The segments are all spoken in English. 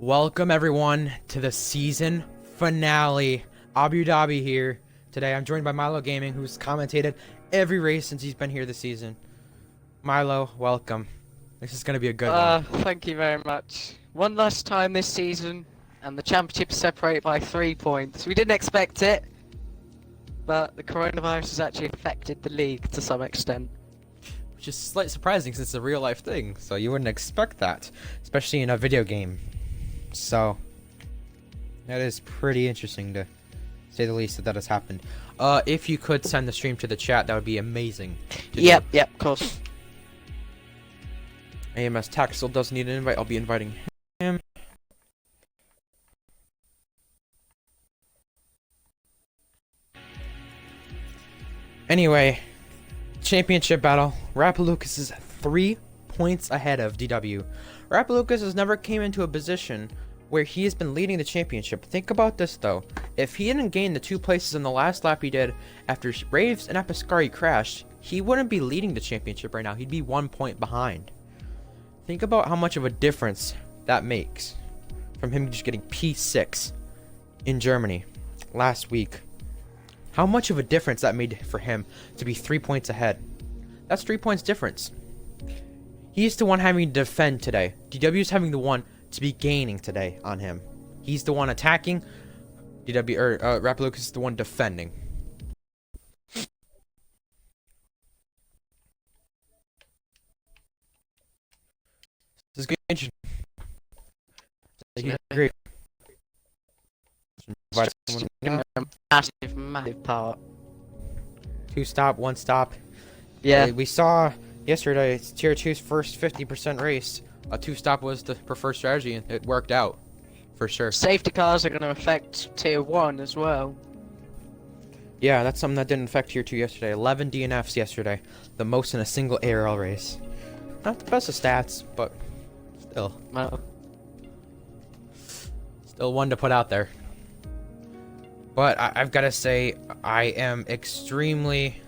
Welcome everyone to the season finale. Abu Dhabi here. Today I'm joined by Milo Gaming, who's commentated every race since he's been here this season. Milo, welcome. This is going to be a good one. Thank you very much. One last time this season, and the championship is separated by 3 points. We didn't expect it, but the coronavirus has actually affected the league to some extent. Which is slightly surprising since it's a real life thing, so you wouldn't expect that, especially in a video game. So, that is pretty interesting to say the least that has happened. If you could send the stream to the chat, that would be amazing. Yep, of course. AMS Tax still does need an invite. I'll be inviting him. Anyway, championship battle. Rappalucas is 3 points ahead of DW. Rappalucas has never came into a position where he has been leading the championship. Think about this though. If he hadn't gained the 2 places in the last lap he did after Raves and Episcari crashed, he wouldn't be leading the championship right now. He'd be 1 point behind. Think about how much of a difference that makes from him just getting P6 in Germany last week. How much of a difference that made for him to be 3 points ahead. That's 3 points difference. He's the one having to defend today. DW's having the one to be gaining today on him. He's the one attacking. Rappalucas is the one defending. This is good. You agree? Massive part. 2 stop, 1 stop. Yeah. We saw yesterday Tier 2's first 50% race. A 2 stop was the preferred strategy, and it worked out for sure. Safety cars are going to affect Tier 1 as well. Yeah, that's something that didn't affect Tier 2 yesterday. 11 DNFs yesterday, the most in a single ARL race. Not the best of stats, but still. Well, Still one to put out there. But I've got to say, I am extremely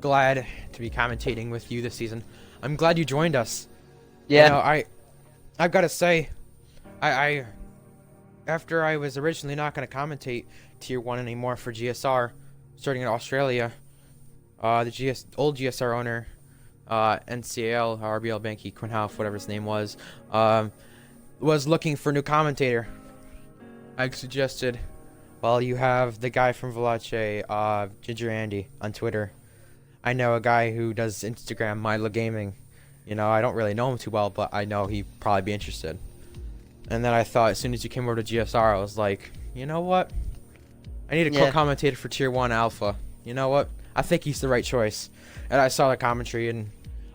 glad to be commentating with you this season. I'm glad you joined us. yeah. You know, I've got to say, I after I was originally not going to commentate Tier 1 anymore for GSR, starting in Australia, the old GSR owner, NCAL, RBL Banky, Quinhalf, whatever his name was looking for a new commentator. I suggested, well, you have the guy from Valache, Ginger Andy on Twitter. I know a guy who does Instagram, Milo Gaming. You know, I don't really know him too well, but I know he'd probably be interested. And then I thought, as soon as you came over to GSR, I was like, you know what? I need a co-commentator for Tier 1 Alpha. You know what? I think he's the right choice. And I saw the commentary in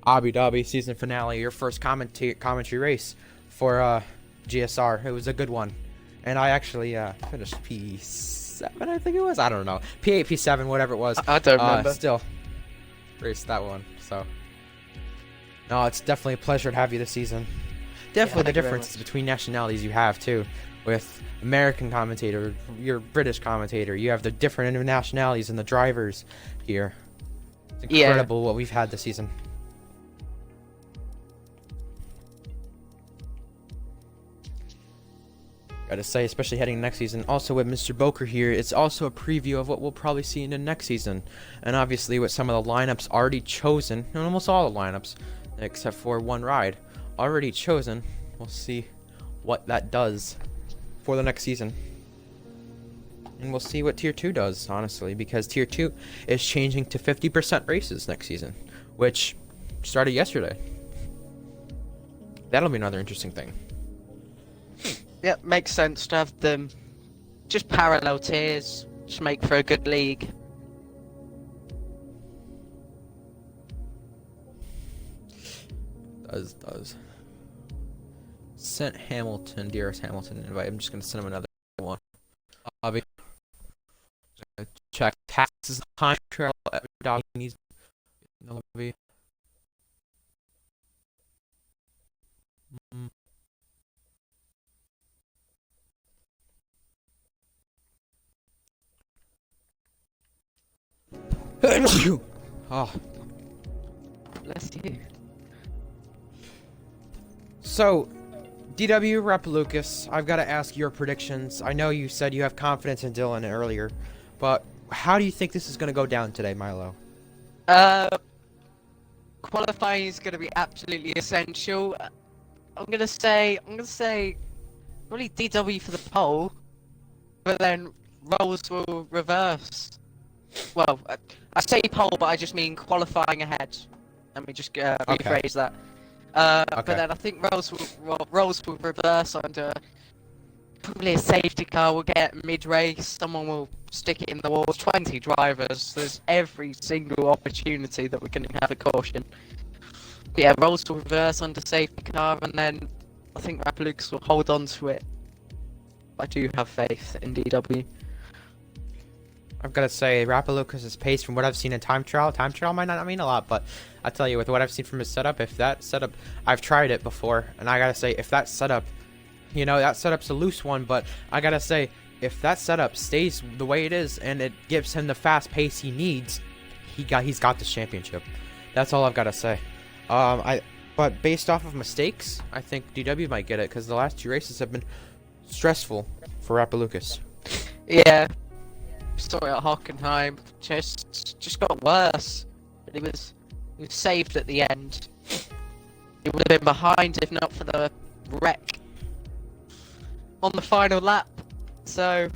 Abu Dhabi season finale, your first commentary race for GSR. It was a good one. And I actually finished P7, I think it was. I don't know. P8, P7, whatever it was. I don't remember. Still raced that one, so. No, it's definitely a pleasure to have you this season. Definitely the differences between nationalities you have, too. With American commentator, your British commentator. You have the different nationalities and the drivers here. It's incredible what we've had this season. Gotta say, especially heading next season. Also with Mr. Boker here, it's also a preview of what we'll probably see in the next season. And obviously with some of the lineups already chosen, and almost all the lineups, except for one ride, already chosen, we'll see what that does for the next season. And we'll see what Tier 2 does, honestly, because Tier 2 is changing to 50% races next season, which started yesterday. That'll be another interesting thing. Yeah, makes sense to have them just parallel tiers, just make for a good league. Does. Sent Hamilton, dearest Hamilton, invite. I'm just gonna send him another one. Bobby. Check taxes time trail. Every dog needs in the lobby. Oh. Bless you. So, DW, Lucas, I've got to ask your predictions. I know you said you have confidence in Dylan earlier, but how do you think this is going to go down today, Milo? Qualifying is going to be absolutely essential. I'm gonna say probably DW for the pole, but then roles will reverse. Well, I say pole, but I just mean qualifying ahead. Let me just rephrase that. But then I think roles will reverse under probably a safety car. Will get mid-race. Someone will stick it in the walls. 20 drivers. There's every single opportunity that we're going to have a caution. But yeah, roles will reverse under safety car, and then I think Lucas will hold on to it. I do have faith in DW. I've got to say, Lucas's pace from what I've seen in time trial might not mean a lot, but I tell you, with what I've seen from his setup, if that setup, I've tried it before, and I got to say, if that setup, you know, that setup's a loose one, but I got to say, if that setup stays the way it is, and it gives him the fast pace he needs, he's got this championship. That's all I've got to say. But based off of mistakes, I think DW might get it, because the last 2 races have been stressful for Lucas. Yeah. Saw it at Hockenheim, just got worse. But he was saved at the end. He would have been behind if not for the wreck on the final lap. So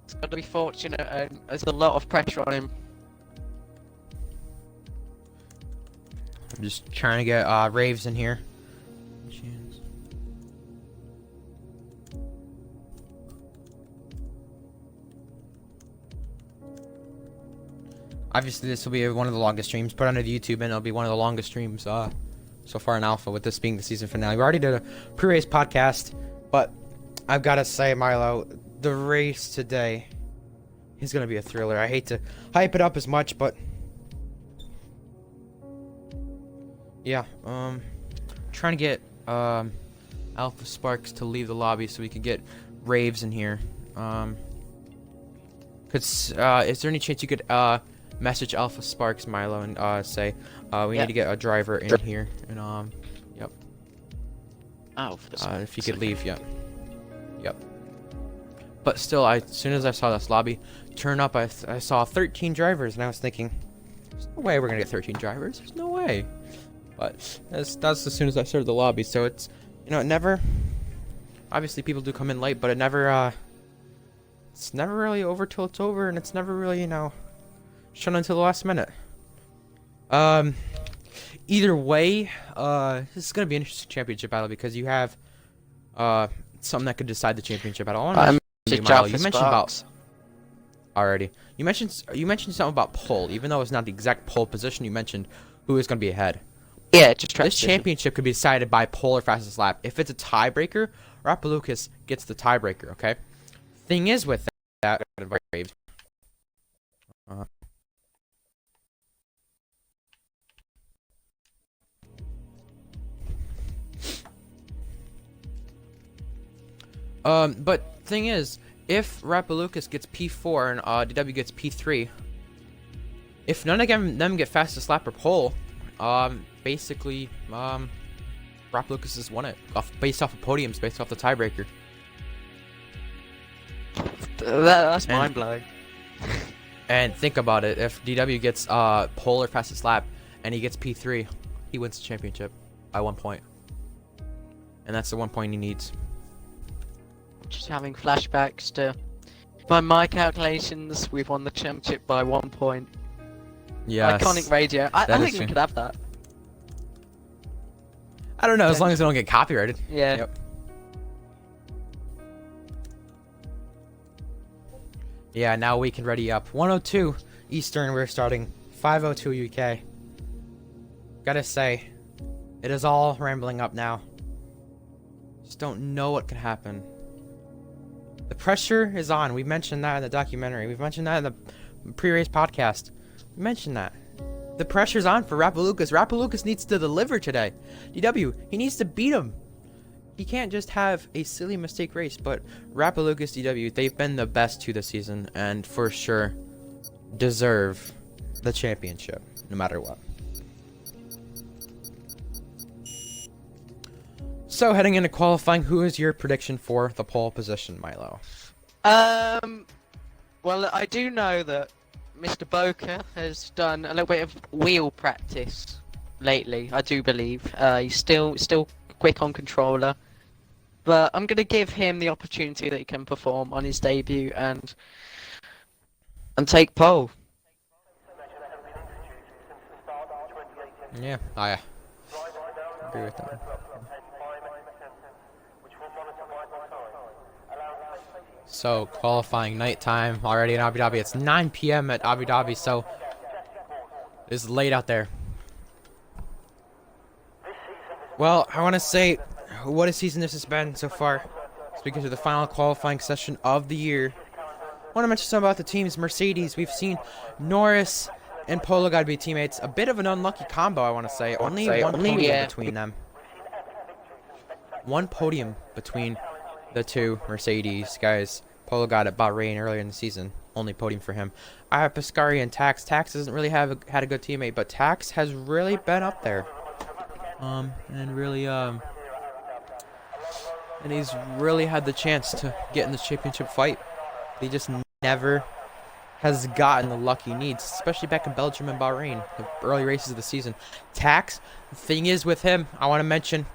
it's got to be fortunate, and there's a lot of pressure on him. I'm just trying to get Raves in here. Obviously, this will be one of the longest streams put onto YouTube, and it'll be one of the longest streams so far in Alpha, with this being the season finale. We already did a pre-race podcast, but I've got to say, Milo, the race today is going to be a thriller. I hate to hype it up as much, but yeah, trying to get Alpha Sparks to leave the lobby so we can get Raves in here. Is there any chance you could message Alpha Sparks, Milo, and say we need to get a driver in here, and yep. Oh, if you could leave, yep. But still, as soon as I saw this lobby turn up, I saw 13 drivers, and I was thinking, there's no way we're gonna get 13 drivers. There's no way. But that's as soon as I started the lobby. So it's, you know, it never. Obviously, people do come in late, but it never. It's never really over till it's over, and it's never really, you know, shown until the last minute. Either way, this is gonna be an interesting championship battle, because you have something that could decide the championship battle. I want to you mentioned about already. You mentioned something about pole, even though it's not the exact pole position. You mentioned who is gonna be ahead. Yeah, just this championship could be decided by pole or fastest lap. If it's a tiebreaker, Lucas gets the tiebreaker. Okay. Thing is with that. But thing is, if Lucas gets P4 and DW gets P3, if none of them get fastest lap or pole, basically, Lucas has won it based off of podiums, based off the tiebreaker. That's mind blowing. And think about it: if DW gets pole or fastest lap, and he gets P3, he wins the championship by 1 point, and that's the 1 point he needs. Just having flashbacks to, by my calculations, we've won the championship by 1 point. Yeah. Iconic radio. I think we could have that. I don't know, as long as they don't get copyrighted. Yeah. Yep. Yeah, now we can ready up. 102 Eastern, we're starting. 502 UK. Gotta say, it is all rambling up now. Just don't know what could happen. The pressure is on. We mentioned that in the documentary. We've mentioned that in the pre-race podcast. We mentioned that. The pressure's on for Lucas. Lucas needs to deliver today. DW, he needs to beat him. He can't just have a silly mistake race, but Lucas, DW, they've been the best to this season, and for sure deserve the championship, no matter what. So heading into qualifying, who is your prediction for the pole position, Milo? Well, I do know that Mr. Boca has done a little bit of wheel practice lately. I do believe he's still quick on controller, but I'm gonna give him the opportunity that he can perform on his debut and take pole. Yeah, I agree with that. So, qualifying nighttime already in Abu Dhabi. It's 9 p.m. at Abu Dhabi, so it's late out there. Well, I want to say, what a season this has been so far. It's because of the final qualifying session of the year. I want to mention something about the teams. Mercedes, we've seen Norris and Polo got to be teammates. A bit of an unlucky combo, I want to say. Only one podium between them. One podium between the two Mercedes guys. Polo got at Bahrain earlier in the season. Only podium for him. I have Pascari and Tax. Tax doesn't really had a good teammate, but Tax has really been up there. And really, and he's really had the chance to get in the championship fight. He just never has gotten the luck he needs, especially back in Belgium and Bahrain, the early races of the season. Tax, the thing is with him, I want to mention,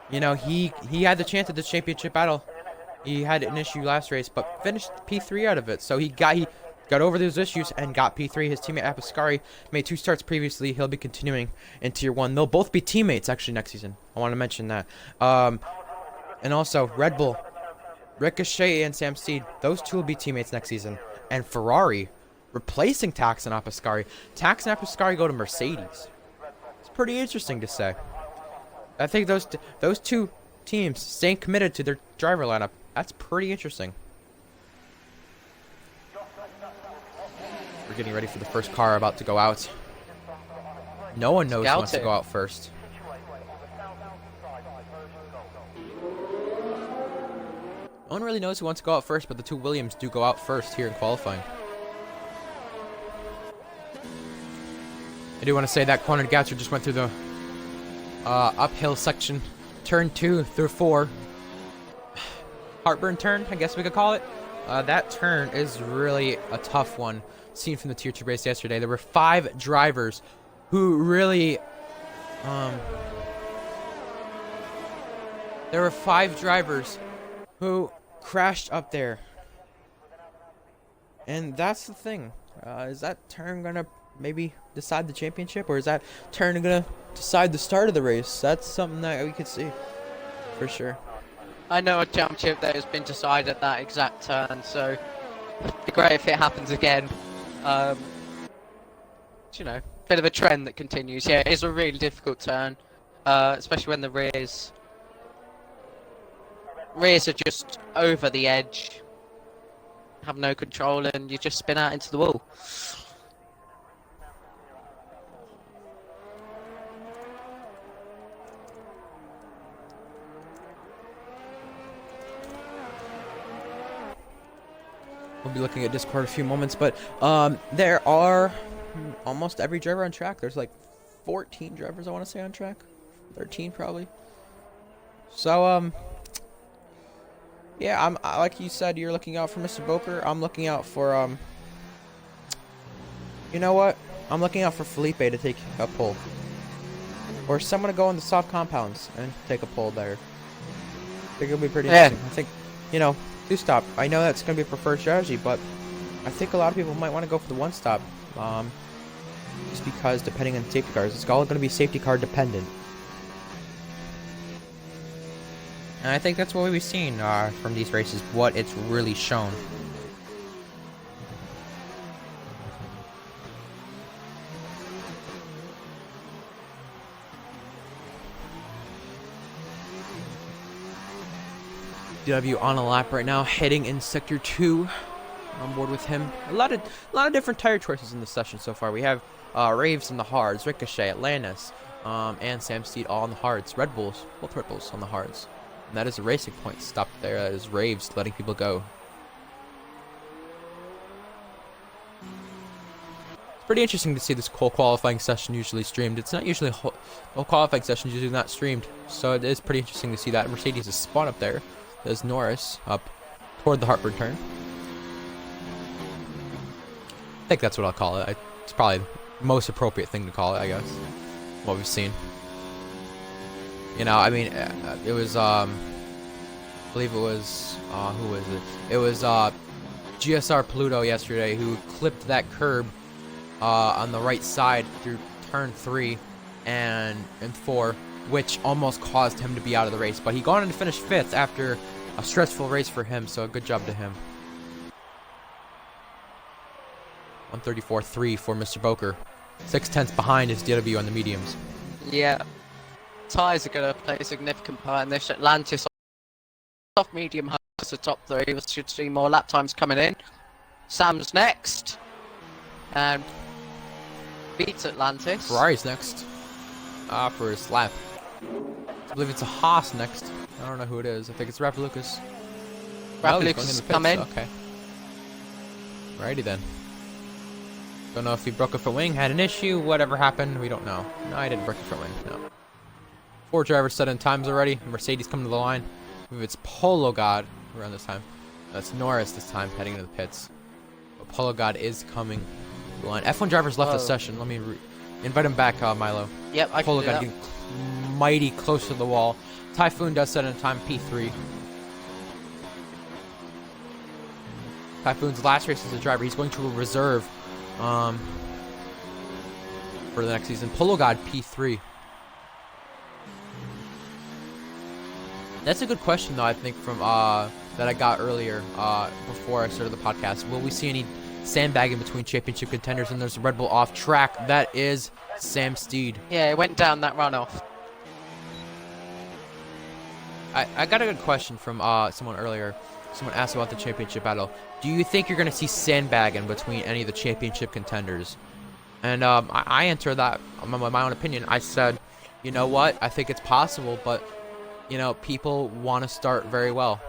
you know, he had the chance at the championship battle. He had an issue last race, but finished P3 out of it. So he got over those issues and got P3. His teammate Apascari made 2 starts previously. He'll be continuing in Tier 1. They'll both be teammates actually next season. I want to mention that. And also Red Bull, Ricochet and Sam Steed, those two will be teammates next season. And Ferrari replacing Tax and Apascari. Tax and Apascari go to Mercedes. It's pretty interesting to say. I think those two teams staying committed to their driver lineup. That's pretty interesting. We're getting ready for the first car about to go out. No one knows who wants to go out first. No one really knows who wants to go out first, but the two Williams do go out first here in qualifying. I do want to say that corner Gatcher just went through the uphill section, turn 2 through 4. Heartburn turn, I guess we could call it. That turn is really a tough one, seen from the Tier 2 race yesterday. There were 5 drivers who really... there were 5 drivers who crashed up there. And that's the thing. Is that turn going to maybe decide the championship? Or is that turn going to decide the start of the race? That's something that we could see. For sure. I know a championship that has been decided at that exact turn, so it'd be great if it happens again. You know, bit of a trend that continues. Yeah, it is a really difficult turn, especially when the rears are just over the edge, have no control, and you just spin out into the wall. We'll be looking at Discord in a few moments, but there are almost every driver on track. There's like 14 drivers, I want to say, on track. 13 probably. So yeah, I'm like you said, you're looking out for Mr. Boker. I'm looking out for you know what? I'm looking out for Felipe to take a pole, or someone to go in the soft compounds and take a pole there. I think it'll be pretty interesting. I think, you know, 2-stop. I know that's going to be a preferred strategy, but I think a lot of people might want to go for the 1-stop. Just because, depending on safety cars, it's all going to be safety car dependent. And I think that's what we've seen from these races, what it's really shown. DW on a lap right now, heading in Sector 2. On board with him. A lot of different tire choices in this session so far. We have Raves on the hards, Ricochet, Atlantis, and Sam Steed all on the hards. Red Bulls, both Red Bulls on the hards. And that is a racing point stop there. That is Raves letting people go. It's pretty interesting to see this whole qualifying session usually streamed. It's not usually well, qualifying sessions usually not streamed, so it is pretty interesting to see that Mercedes is spun up there. There's Norris up toward the Hartford turn. I think that's what I'll call it. It's probably the most appropriate thing to call it, I guess. What we've seen. You know, I mean, it was, I believe it was, who was it? It was, GSR Pluto yesterday who clipped that curb, on the right side through turn 3 and 4, which almost caused him to be out of the race. But he got on to finish 5th after a stressful race for him, so good job to him. 134.3 for Mr. Boker. 6/10 behind his DW on the mediums. Yeah. Tyres are going to play a significant part in this. Atlantis off medium has the top 3. We should see more lap times coming in. Sam's next. And beats Atlantis. Ferrari's next. For his lap. I believe it's a Haas next. I don't know who it is. I think it's Rafa Lucas. Rafa Lucas is coming. Okay. Righty then. Don't know if he broke a foot wing, had an issue, whatever happened, we don't know. No, I didn't break a foot wing, no. 4 drivers set in times already. Mercedes coming to the line. I believe it's Polo God around this time. That's Norris this time, heading to the pits. But Polo God is coming to the line. F1 drivers left the session. Let me invite him back, Milo. Yep, I Polo can God do getting mighty close to the wall. Typhoon does set in time, P3. Typhoon's last race as a driver. He's going to a reserve. For the next season. Polo God P3. That's a good question though, I think, from that I got earlier before I started the podcast. Will we see any sandbagging between championship contenders? And there's a Red Bull off track. That is Sam Steed. Yeah, it went down that runoff. I got a good question from someone earlier. Someone asked about the championship battle. Do you think you're going to see sandbagging between any of the championship contenders? And I answered that my own opinion. I said, you know what? I think it's possible, but, you know, people want to start very well.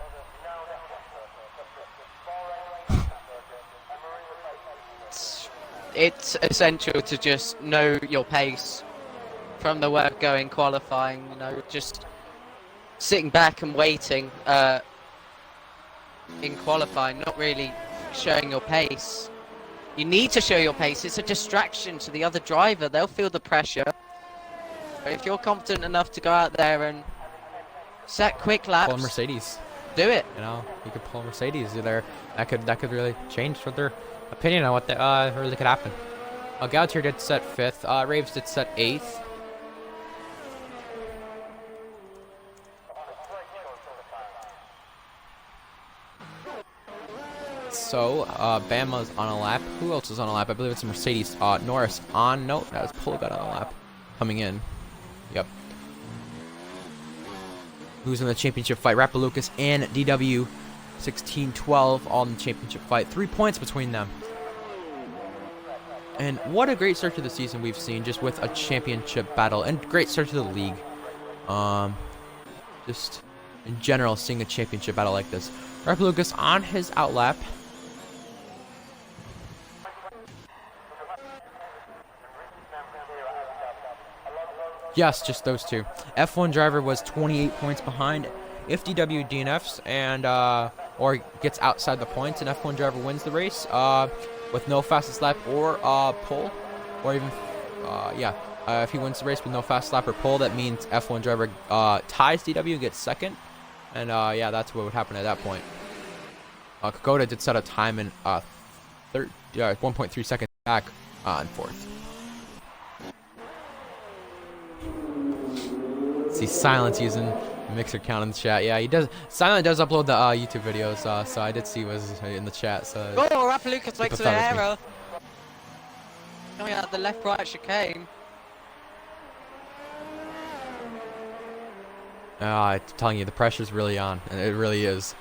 It's essential to just know your pace from the word go in qualifying. You know, just sitting back and waiting in qualifying, not really showing your pace. You need to show your pace. It's a distraction to the other driver. They'll feel the pressure. But if you're confident enough to go out there and set quick laps, Pull a Mercedes. Do it. You know, you could pull a Mercedes there. That could really change for their opinion on what really could happen. Gautier did set 5th. Raves did set 8th. So, Bama's on a lap. Who else is on a lap? I believe it's a Mercedes. Norris on. No, that was Polo got on a lap. Coming in. Yep. Who's in the championship fight? Rafa Lucas and DW. 16-12, all in the championship fight. 3 points between them. And what a great start to the season we've seen, just with a championship battle. And great start to the league. Just in general, seeing a championship battle like this. Rafa Lucas on his outlap. Yes, just those two. F1 driver was 28 points behind. If DW DNFs and or gets outside the points, and F1 driver wins the race with no fastest lap or pole, or even if he wins the race with no fast lap or pole, that means F1 driver ties DW and gets second, and that's what would happen at that point. Kokoda did set a time in 1.3 seconds back in 4th. See Silence using mixer count in the chat. Yeah, he does. Silent does upload the YouTube videos, so I did see was in the chat. So. Oh, Rafa Lucas makes an error. Coming out the left-right chicane. I'm telling you, the pressure's really on, and it really is.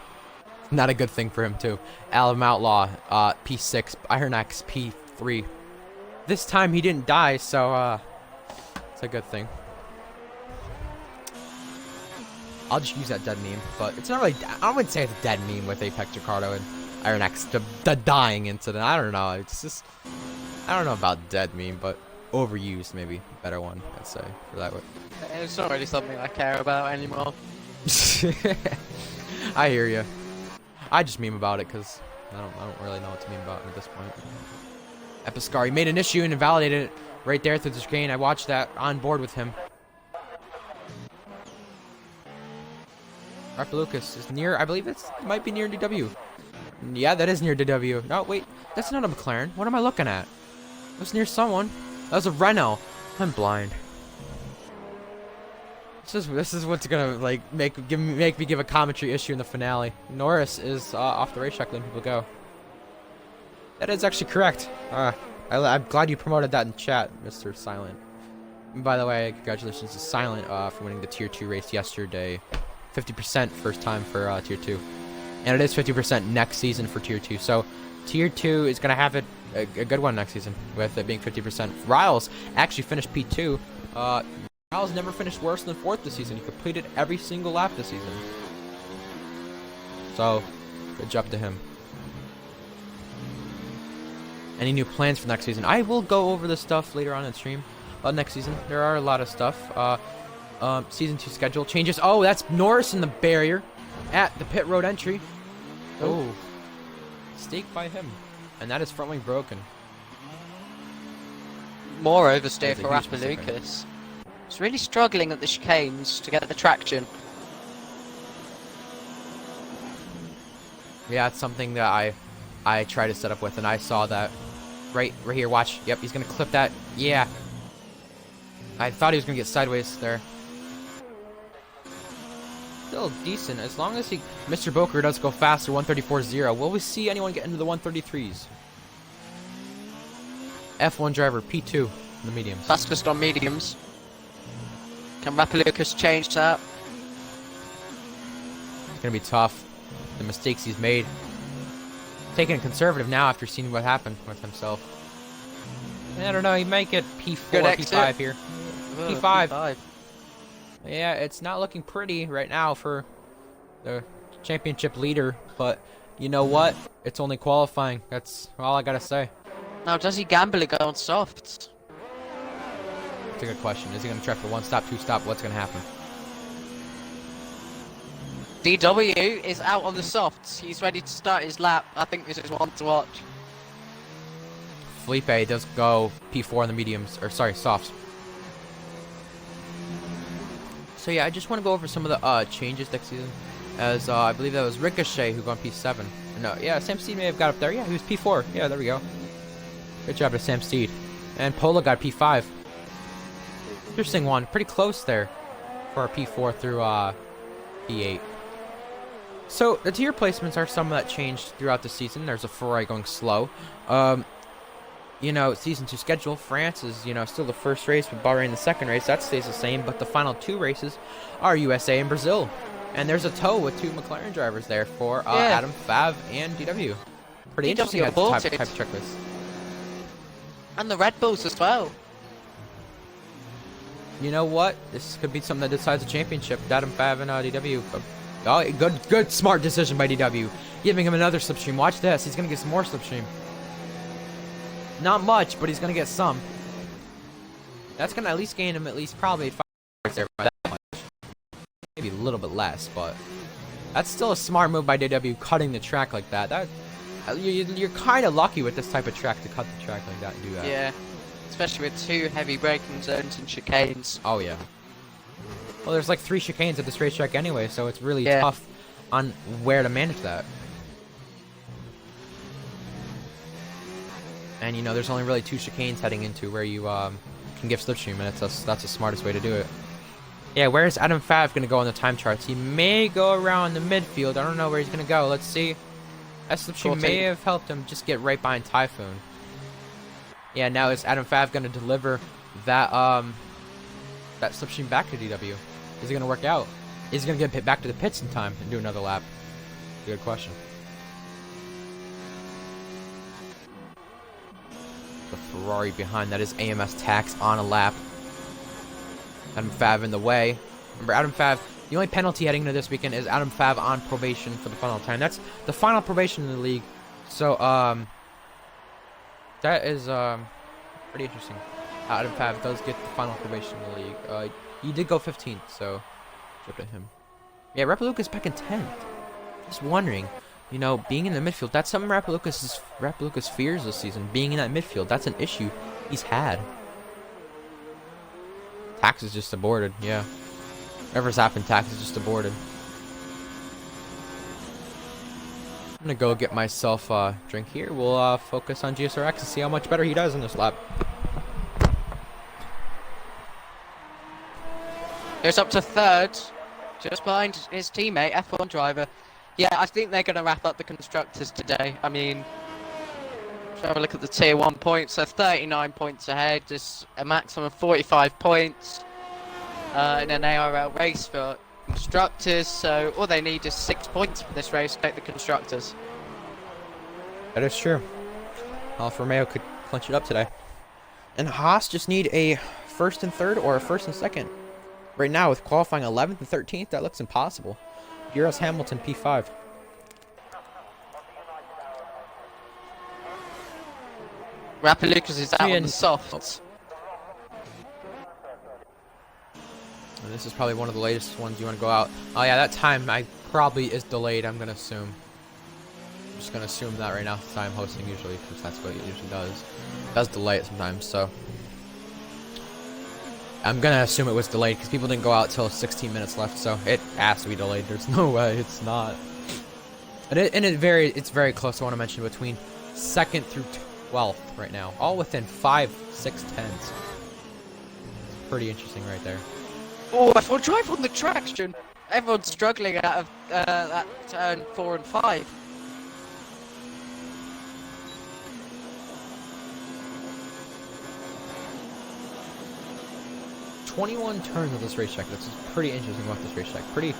Not a good thing for him too. Alam Outlaw, P6, Iron Axe, P3. This time he didn't die, so it's a good thing. I'll just use that dead meme, but it's not really. I wouldn't say it's a dead meme with Apex Ricardo and Iron Axe, the dying incident. I don't know. It's just. I don't know about dead meme, but overused, maybe better one, I'd say, for that way. It's not really something I care about anymore. I hear you. I just meme about it because I don't really know what to meme about at this point. Episcari made an issue and invalidated it right there through the screen. I watched that on board with him. Arp Lucas is near, I believe it might be near DW. Yeah, that is near DW. No, wait, that's not a McLaren. What am I looking at? It was near someone. That was a Renault. I'm blind. This is what's gonna like make me give a commentary issue in the finale. Norris is off the racetrack, letting people go. That is actually correct. I'm glad you promoted that in chat, Mr. Silent. And by the way, congratulations to Silent for winning the Tier 2 race yesterday. 50% first time for Tier 2. And it is 50% next season for Tier 2. So Tier 2 is going to have a good one next season with it being 50%. Riles actually finished P2. Riles never finished worse than 4th this season. He completed every single lap this season. So, good job to him. Any new plans for next season? I will go over this stuff later on in stream. Next season, there are a lot of stuff. Season 2 schedule changes. Oh, that's Norris in the barrier at the pit road entry. Oh, mistake by him, and that is front wing broken. More oversteer for Lucas. He's really struggling at the chicanes to get the traction. Yeah, it's something that I try to set up with, and I saw that right here. Watch. Yep, he's gonna clip that. Yeah. I thought he was gonna get sideways there. Still decent, as long as Mr. Boker does go faster, 134.0. Will we see anyone get into the 133s? F1 driver, P2 in the mediums. Fastest on mediums. Can Lucas change that? It's gonna be tough. The mistakes he's made. Taking it conservative now after seeing what happened with himself. I don't know, he might get P4, P5 here. P5. Yeah, it's not looking pretty right now for the championship leader, but you know what? It's only qualifying. That's all I gotta say. Now, does he gamble and go on softs? That's a good question. Is he gonna try for 1 stop, 2 stop? What's gonna happen? DW is out on the softs. He's ready to start his lap. I think this is one to watch. Felipe does go P4 on the mediums, or sorry, softs. So yeah, I just want to go over some of the changes next season, as I believe that was Ricochet who got P7. No, yeah, Sam Steed may have got up there. Yeah, he was P4. Yeah, there we go. Good job to Sam Steed. And Polo got P5. Interesting one. Pretty close there for a P4 through P8. So the tier placements are some that changed throughout the season. There's a Ferrari going slow. You know, season 2 schedule, France is, you know, still the first race, with Bahrain the second race. That stays the same, but the final 2 races are USA and Brazil. And there's a tow with 2 McLaren drivers there for Adam Fav and DW. Pretty interesting type of checklist. And the Red Bulls as well. You know what? This could be something that decides the championship. Adam Fav and DW. Oh, good, smart decision by DW. Giving him another slipstream. Watch this. He's going to get some more slipstream. Not much, but he's going to get some. That's going to at least gain him probably 5 points there by that much. Maybe a little bit less, but that's still a smart move by DW, cutting the track like that. You're kind of lucky with this type of track to cut the track like that and do that. Yeah, especially with 2 heavy braking zones and chicanes. Oh, yeah. Well, there's like 3 chicanes at this racetrack anyway, so it's really tough on where to manage that. And you know, there's only really 2 chicanes heading into where you can give slipstream, and that's the smartest way to do it. Yeah, where's Adam Fav going to go on the time charts? He may go around the midfield. I don't know where he's going to go. Let's see. That slipstream may have helped him just get right behind Typhoon. Yeah, now is Adam Fav going to deliver that that slipstream back to DW? Is it going to work out? Is he going to get back to the pits in time and do another lap? Good question. The Ferrari behind that is AMS Tax on a lap. Adam Fav in the way. Remember, Adam Fav, the only penalty heading into this weekend is Adam Fav on probation for the final time. That's the final probation in the league. So, that is pretty interesting. Adam Fab does get the final probation in the league. He did go 15th, so good to him. Yeah, Rapalucas back in 10th. Just wondering, you know, being in the midfield, that's something Rapalucas fears this season. Being in that midfield, that's an issue he's had. Tax is just aborted, yeah. Whatever's happened, Tax is just aborted. I'm gonna go get myself a drink here. We'll focus on GSRX and see how much better he does in this lap. Goes up to third, just behind his teammate, F1 driver. Yeah, I think they're going to wrap up the constructors today. I mean, let's have a look at the tier 1 points. So 39 points ahead, just a maximum of 45 points in an ARL race for constructors. So all they need is 6 points for this race to take the constructors. That is true. Alfa Romeo could clinch it up today. And Haas just need a first and third or a first and second. Right now, with qualifying 11th and 13th, that looks impossible. Euros Hamilton P5. Rapalucas is out on the softs. And this is probably one of the latest ones you want to go out. Oh yeah, that time probably is delayed, I'm going to assume. I'm just going to assume that right now since I'm hosting usually, because that's what it usually does. It does delay it sometimes, so. I'm going to assume it was delayed because people didn't go out till 16 minutes left, so it has to be delayed. There's no way it's not. And it's very close, I want to mention, between 2nd through 12th right now. All within 5, 6 tenths. Pretty interesting right there. Oh, F1 drive on the traction. Everyone's struggling out of that turn 4 and 5. "21 turns of this racetrack." That's pretty interesting about this racetrack. Pretty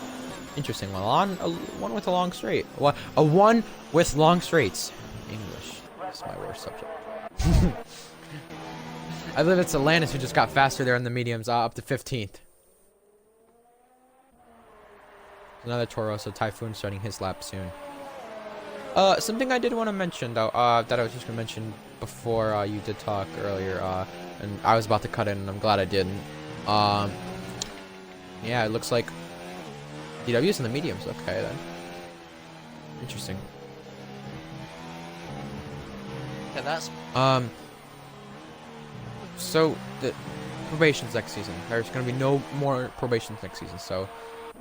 interesting one. One with a long straight. A one with long straights. English is my worst subject. I believe it's Atlantis who just got faster there in the mediums, up to 15th. Another Toro, so Typhoon starting his lap soon. Something I did want to mention though, that I was just gonna mention before you did talk earlier, and I was about to cut in, and I'm glad I didn't. Yeah, it looks like DW's in the mediums. Okay, then. Interesting. Yeah, that's... So, the probation's next season. There's going to be no more probations next season, so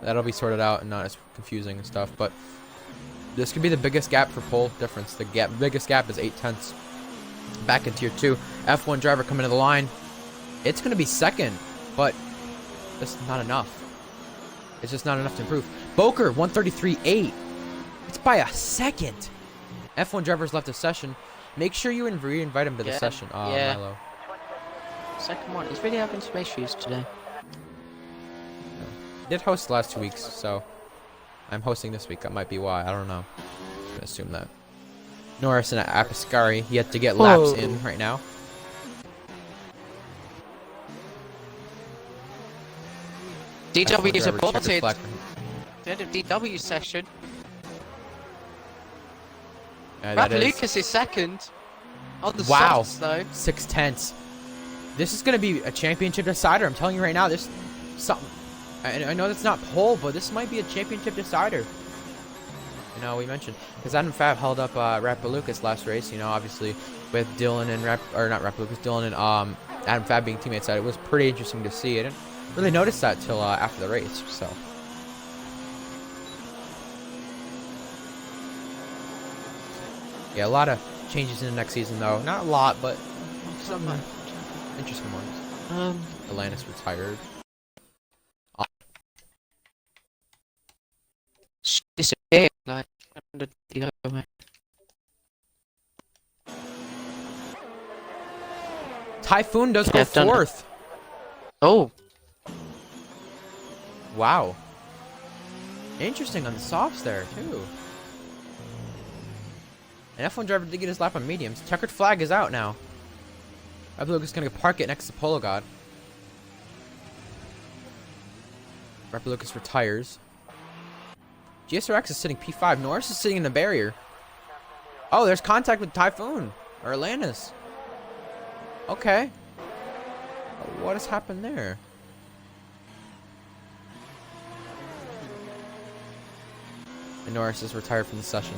that'll be sorted out and not as confusing and stuff, but this could be the biggest gap for pole difference. The biggest gap is 8 tenths. Back in tier 2, F1 driver coming to the line. It's going to be second, but that's not enough. It's just not enough to improve. Boker, 133.8. It's by a second. F1 driver's left the session. Make sure you re-invite him to the session. Yeah. Milo. Second one. He's really having some issues today. Did host the last 2 weeks, so I'm hosting this week. That might be why. I don't know. I'm gonna assume that. Norris and Apiscari yet to get laps in right now. DW is aborted. The end of DW session. Rapalucas is second. On the softs, though. 6 tenths. This is going to be a championship decider. I'm telling you right now. This something. I know that's not pole, but this might be a championship decider. You know, we mentioned because Adam Fab held up Rapalucas last race. You know, obviously with Dylan and Dylan and Adam Fab being teammates. It was pretty interesting to see. I didn't really notice that till after the race. So. Yeah, a lot of changes in the next season, though. Not a lot, but some interesting ones. Atlantis retired. Disappeared, like, under the other way. Typhoon does go fourth. Oh. Wow. Interesting on the softs there, too. An F1 driver did get his lap on mediums. Checkered flag is out now. Rapalucas is going to park it next to Polo God. Rapalucas retires. GSRX is sitting P5. Norris is sitting in the barrier. Oh, there's contact with Typhoon. Or Atlantis. Okay. What has happened there? And Norris is retired from the session.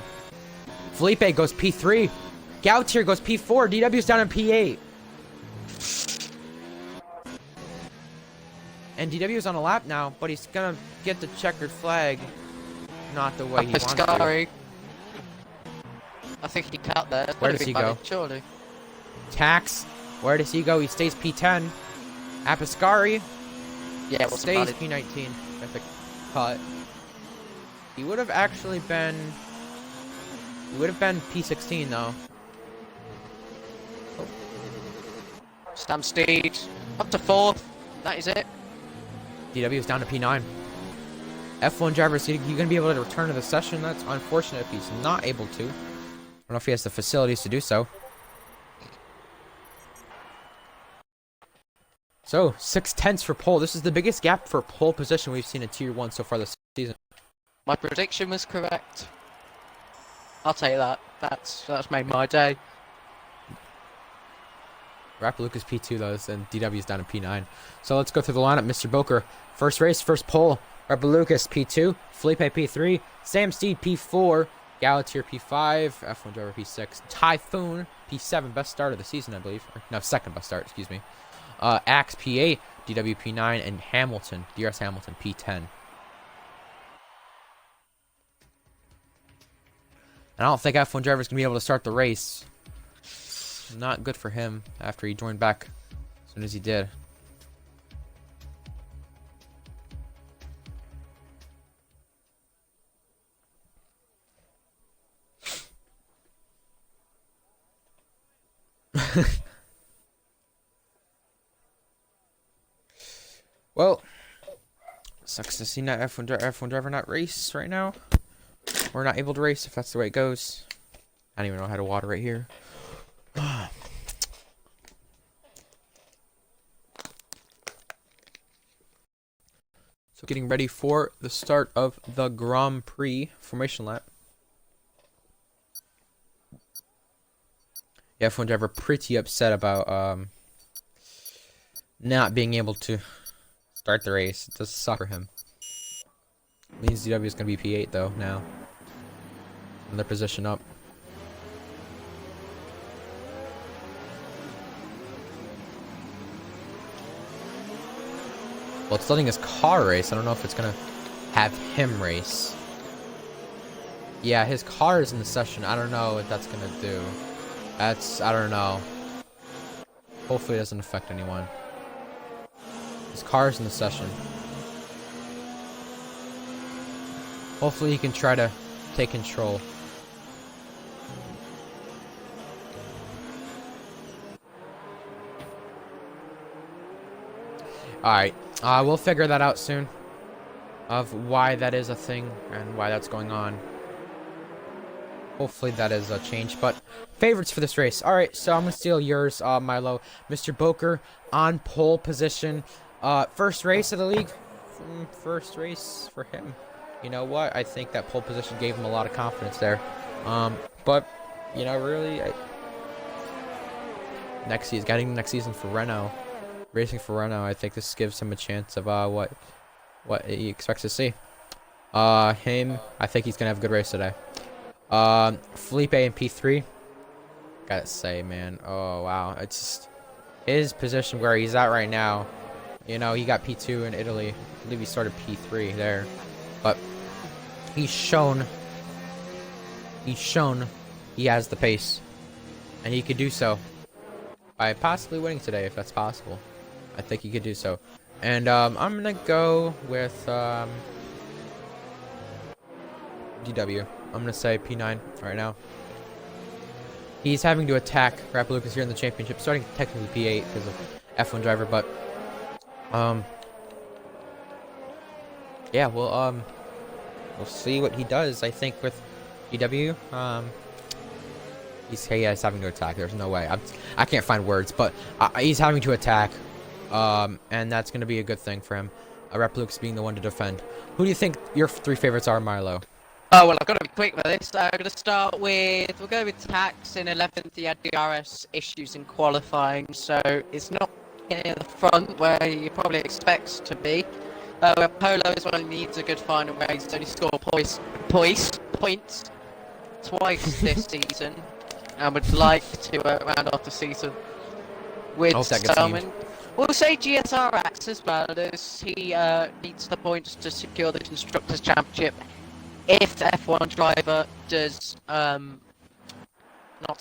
Felipe goes P3. Gautier goes P4. DW's down in P8. And DW's on a lap now, but he's gonna get the checkered flag. Not the way he wants to. I think he cut there. Where does he go? Surely. Tax. Where does he go? He stays P10. Apiscari. Yeah, well, stays P19 at the cut. He would have actually been. He would have been P16 though. Oh. Stamsteed up to 4th. That is it. DW is down to P9. F1 driver, is he going to be able to return to the session? That's unfortunate if he's not able to. I don't know if he has the facilities to do so. So, 6/10 for pole. This is the biggest gap for pole position we've seen in Tier 1 so far this season. My prediction was correct. I'll take that. That's made my day. Lucas P2 though, and DW's down to P9. So let's go through the lineup. Mr. Boker, first race, first pole. Lucas P2, Felipe P3, Sam Steed P4, Gautier P5, F1 driver P6, Typhoon P7, best start of the season, I believe. No, second best start, excuse me. Axe P8, DW P9, and Hamilton, DRS Hamilton P10. And I don't think F1 driver's gonna be able to start the race. Not good for him after he joined back as soon as he did. Well, sucks to see not F1 driver not race right now. We're not able to race if that's the way it goes. I don't even know how to water right here. So getting ready for the start of the Grand Prix formation lap. Yeah, F1 driver pretty upset about not being able to start the race. It does suck for him. Means DW is going to be P8 though now. And their position up. Well, it's letting his car race. I don't know if it's going to have him race. Yeah, his car is in the session. I don't know what that's going to do. I don't know. Hopefully it doesn't affect anyone. His car is in the session. Hopefully he can try to take control. Alright, we'll figure that out soon. Of why that is a thing and why that's going on. Hopefully that is a change, but favorites for this race. Alright, so I'm going to steal yours, Milo. Mr. Boker on pole position. First race of the league. First race for him. You know what? I think that pole position gave him a lot of confidence there. But, you know, really, next season for Renault. Racing for Renault, I think this gives him a chance of what he expects to see. I think he's gonna have a good race today. Felipe in P3. Gotta say, man, oh wow, it's just his position where he's at right now. You know, he got P2 in Italy. I believe he started P3 there, but he's shown he has the pace, and he could do so by possibly winning today if that's possible. I think he could do so. And I'm gonna go with DW. I'm gonna say P9 right now. He's having to attack Lucas here in the championship, starting technically P8 because of F1 driver, but yeah, we'll see what he does. I think with DW, he's having to attack. There's no way. I can't find words, but he's having to attack. And that's going to be a good thing for him. Lucas being the one to defend. Who do you think your three favorites are, Milo? Oh, well, I've got to be quick with this. I'm going to start with, we'll go with Tax in 11th. He had DRS issues in qualifying, so it's not in the front where you probably expect to be. Where Polo as well needs a good final where he's only scored points twice this season, and would like to round off the season with Salmon. We'll say GSR acts as well as he needs the points to secure the Constructors' Championship if the F1 driver does not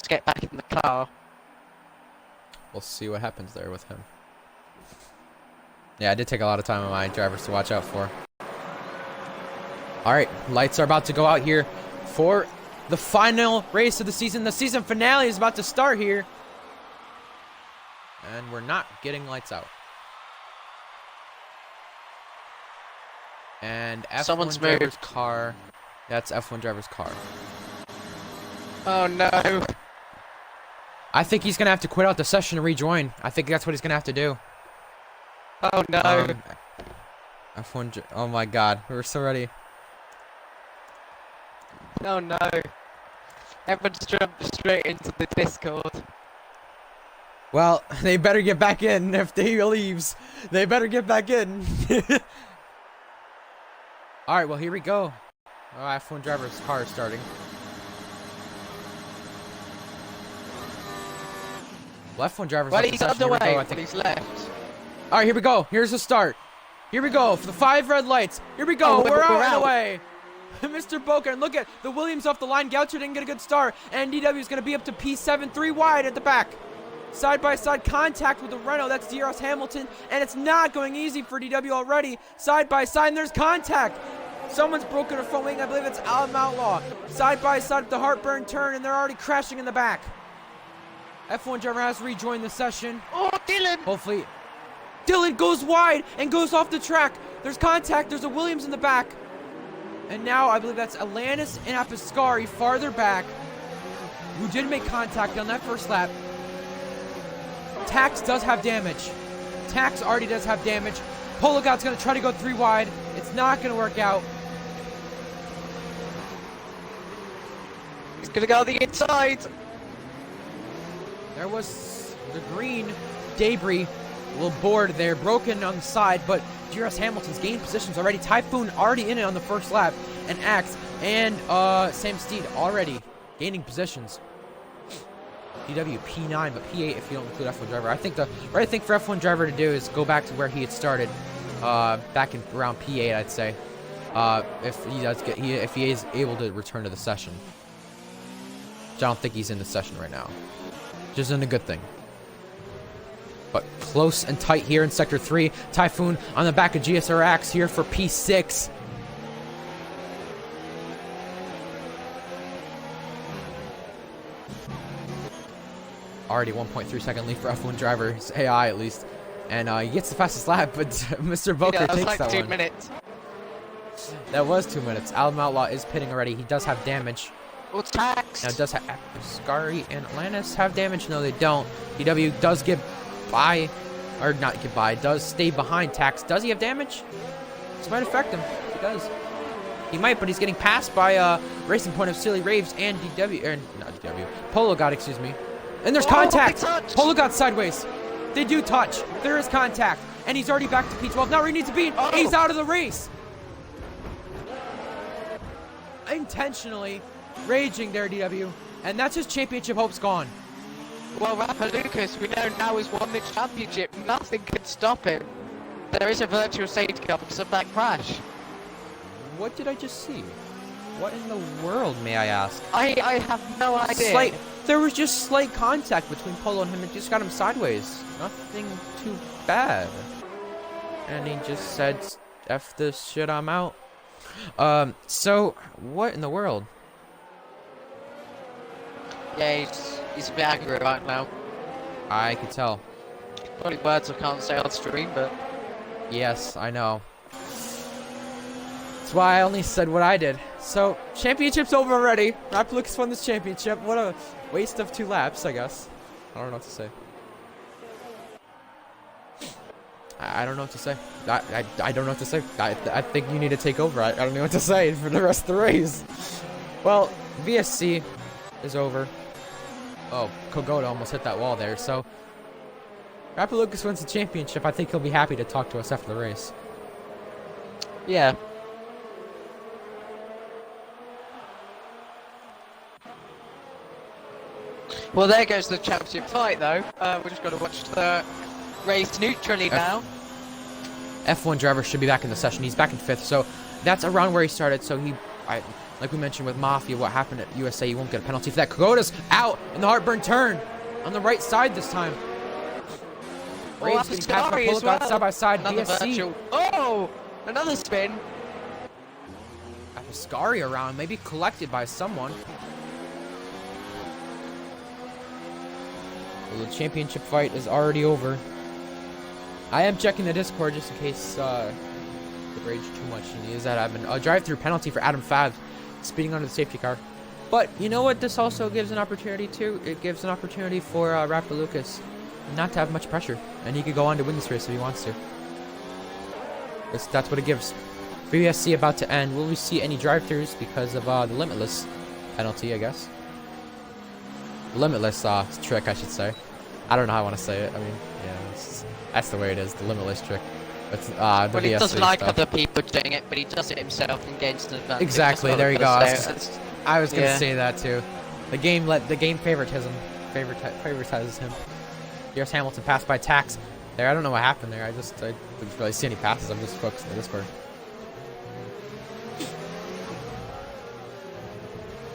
get back in the car. We'll see what happens there with him. Yeah, I did take a lot of time on my drivers to watch out for. Alright, lights are about to go out here for the final race of the season. The season finale is about to start here. And we're not getting lights out. And F1 driver's car. That's F1 driver's car. Oh no. I think he's going to have to quit out the session and rejoin. I think that's what he's going to have to do. Oh no. F1. Oh my god. We're so ready. Oh no. Everyone's jumped straight into the Discord. Well, they better get back in if he leaves. They better get back in. Alright, well, here we go. Oh, F1 driver's car is starting. Well, F1 driver's well, he's underway. Well, he's left. Alright, here we go. Here's the start. Here we go for the 5 red lights. Here we go. We're out of the way. Mr. Boker, and look at the Williams off the line. Goucher didn't get a good start. And DW is going to be up to P7, 3 wide at the back. Side-by-side contact with the Renault. That's DRS Hamilton. And it's not going easy for DW already. Side-by-side, and there's contact. Someone's broken a front wing. I believe it's Alan Outlaw. Side-by-side at the heartburn turn, and they're already crashing in the back. F1 driver has rejoined the session. Oh, Dylan! Hopefully. Dylan goes wide and goes off the track. There's contact. There's a Williams in the back. And now I believe that's Alanis and Apiscari farther back, who did make contact on that first lap. Tax does have damage. Tax already does have damage. Pologot's going to try to go 3 wide. It's not going to work out. He's going to go on the inside. There was the green debris, a little board there, broken on the side, but DRS Hamilton's gained positions already. Typhoon already in it on the first lap, and Axe and Sam Steed already gaining positions. DW P9, but P8 if you don't include F1 driver. I think the right thing for F1 driver to do is go back to where he had started, back in around P8, I'd say. If he does get, if he is able to return to the session. Which I don't think he's in the session right now, which isn't a good thing. But close and tight here in Sector 3. Typhoon on the back of GSR Axe here for P6. Already 1.3 second lead for F1 driver, his AI at least. And he gets the fastest lap, but Mr. Boker takes like that 2 one. minutes. That was 2 minutes. Alan Outlaw is pitting already. He does have damage. Well, Tax. Now, does Scary and Atlantis have damage? No, they don't. DW does get by, or not get by, does stay behind Tax. Does he have damage? This might affect him. He does. He might, but he's getting passed by Racing Point of Silly Raves and DW, or not DW, Polo God, excuse me. And there's contact. Polo got sideways. They do touch. There is contact. And he's already back to P12. Not where he needs to be. Oh. He's out of the race. Intentionally raging there, DW. And that's his championship hopes gone. Well, Rapper Lucas, we know now he's won the championship. Nothing can stop him. There is a virtual safety car because of that crash. What did I just see? What in the world, may I ask? I have no idea. There was just slight contact between Polo and him. It just got him sideways. Nothing too bad. And he just said, F this shit, I'm out. So, what in the world? Yeah, he's a bit angry right now. I could tell. Probably words I can't say on stream, but... Yes, I know. That's why I only said what I did. So, championship's over already. Rapper Lucas won this championship. What a waste of 2 laps, I guess. I don't know what to say. I don't know what to say. I don't know what to say. I think you need to take over. I don't know what to say for the rest of the race. Well, VSC is over. Oh, Kogoda almost hit that wall there. So, Lucas wins the championship, I think he'll be happy to talk to us after the race. Yeah. Well, there goes the championship fight, though. We're just going to watch the race neutrally now. F1 driver should be back in the session. He's back in 5th, so that's around where he started. So like we mentioned with Mafia, what happened at USA, you won't get a penalty for that. Kugoda's out in the heartburn turn on the right side this time. Raves getting passed by Polka side by side. BSC. Oh, another spin. Ascari around, maybe collected by someone. Well, the championship fight is already over. I am checking the Discord just in case it raged too much and use that admin. A drive-through penalty for Adam Fav speeding under the safety car. But you know what this also gives an opportunity to? It gives an opportunity for Rafa Lucas not to have much pressure. And he could go on to win this race if he wants to. That's what it gives. BSC about to end. Will we see any drive-throughs because of the Limitless penalty, I guess? Limitless trick, I should say. I don't know how I want to say it. I mean, yeah, that's the way it is. The Limitless trick. It's, the well, he BSC doesn't like stuff. other people doing it, but he does it himself and gains an advantage. Exactly. There you go. I was gonna say that too. The game favoritism favoritizes him. Here's Hamilton passed by Tax. There, I don't know what happened there. I didn't really see any passes. I'm just focused on the Discord.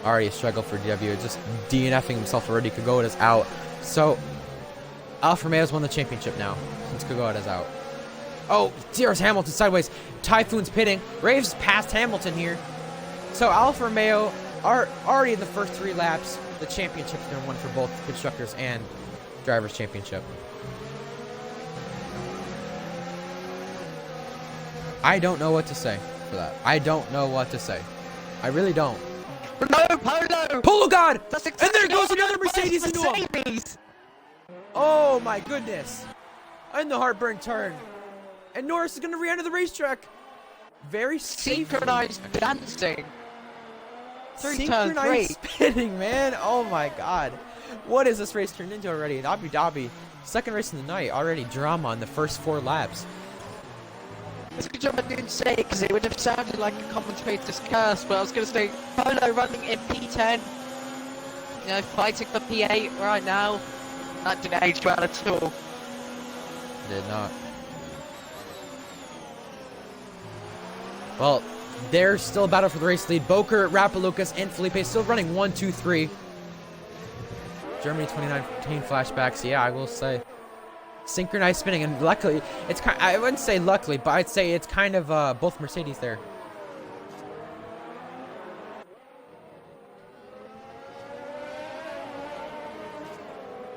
Already a struggle for DW, just DNFing himself already. Kugoda's out. So, Alfa Romeo's won the championship now, since Kugoda's out. Oh, there's Hamilton sideways. Typhoon's pitting. Raves passed Hamilton here. So, Alfa Romeo are already in the first 3 laps. The championship's been won for both Constructors and Drivers' Championship. I don't know what to say for that. I don't know what to say. I really don't. No, Polo! Polo God! That's And there goes another Mercedes into him! Oh my goodness. In the heartburn turn. And Norris is going to re-enter the racetrack. Very safe. Synchronized dancing. Synchronized spinning, man. Oh my god. What is this race turned into already? In Abu Dhabi. Second race in the night. Already drama in the first 4 laps. It's a good job I didn't say it because it would have sounded like a commentator's curse, but I was going to say Polo running in P10, you know, fighting for P8 right now. That didn't age well at all. Did not. Well, there's still a battle for the race lead. Boker, Rapalucas, and Felipe still running 1, 2, 3. Germany 2019 flashbacks. Yeah, I will say. Synchronized spinning, and luckily, it's kind. I wouldn't say luckily, but I'd say it's kind of both Mercedes there.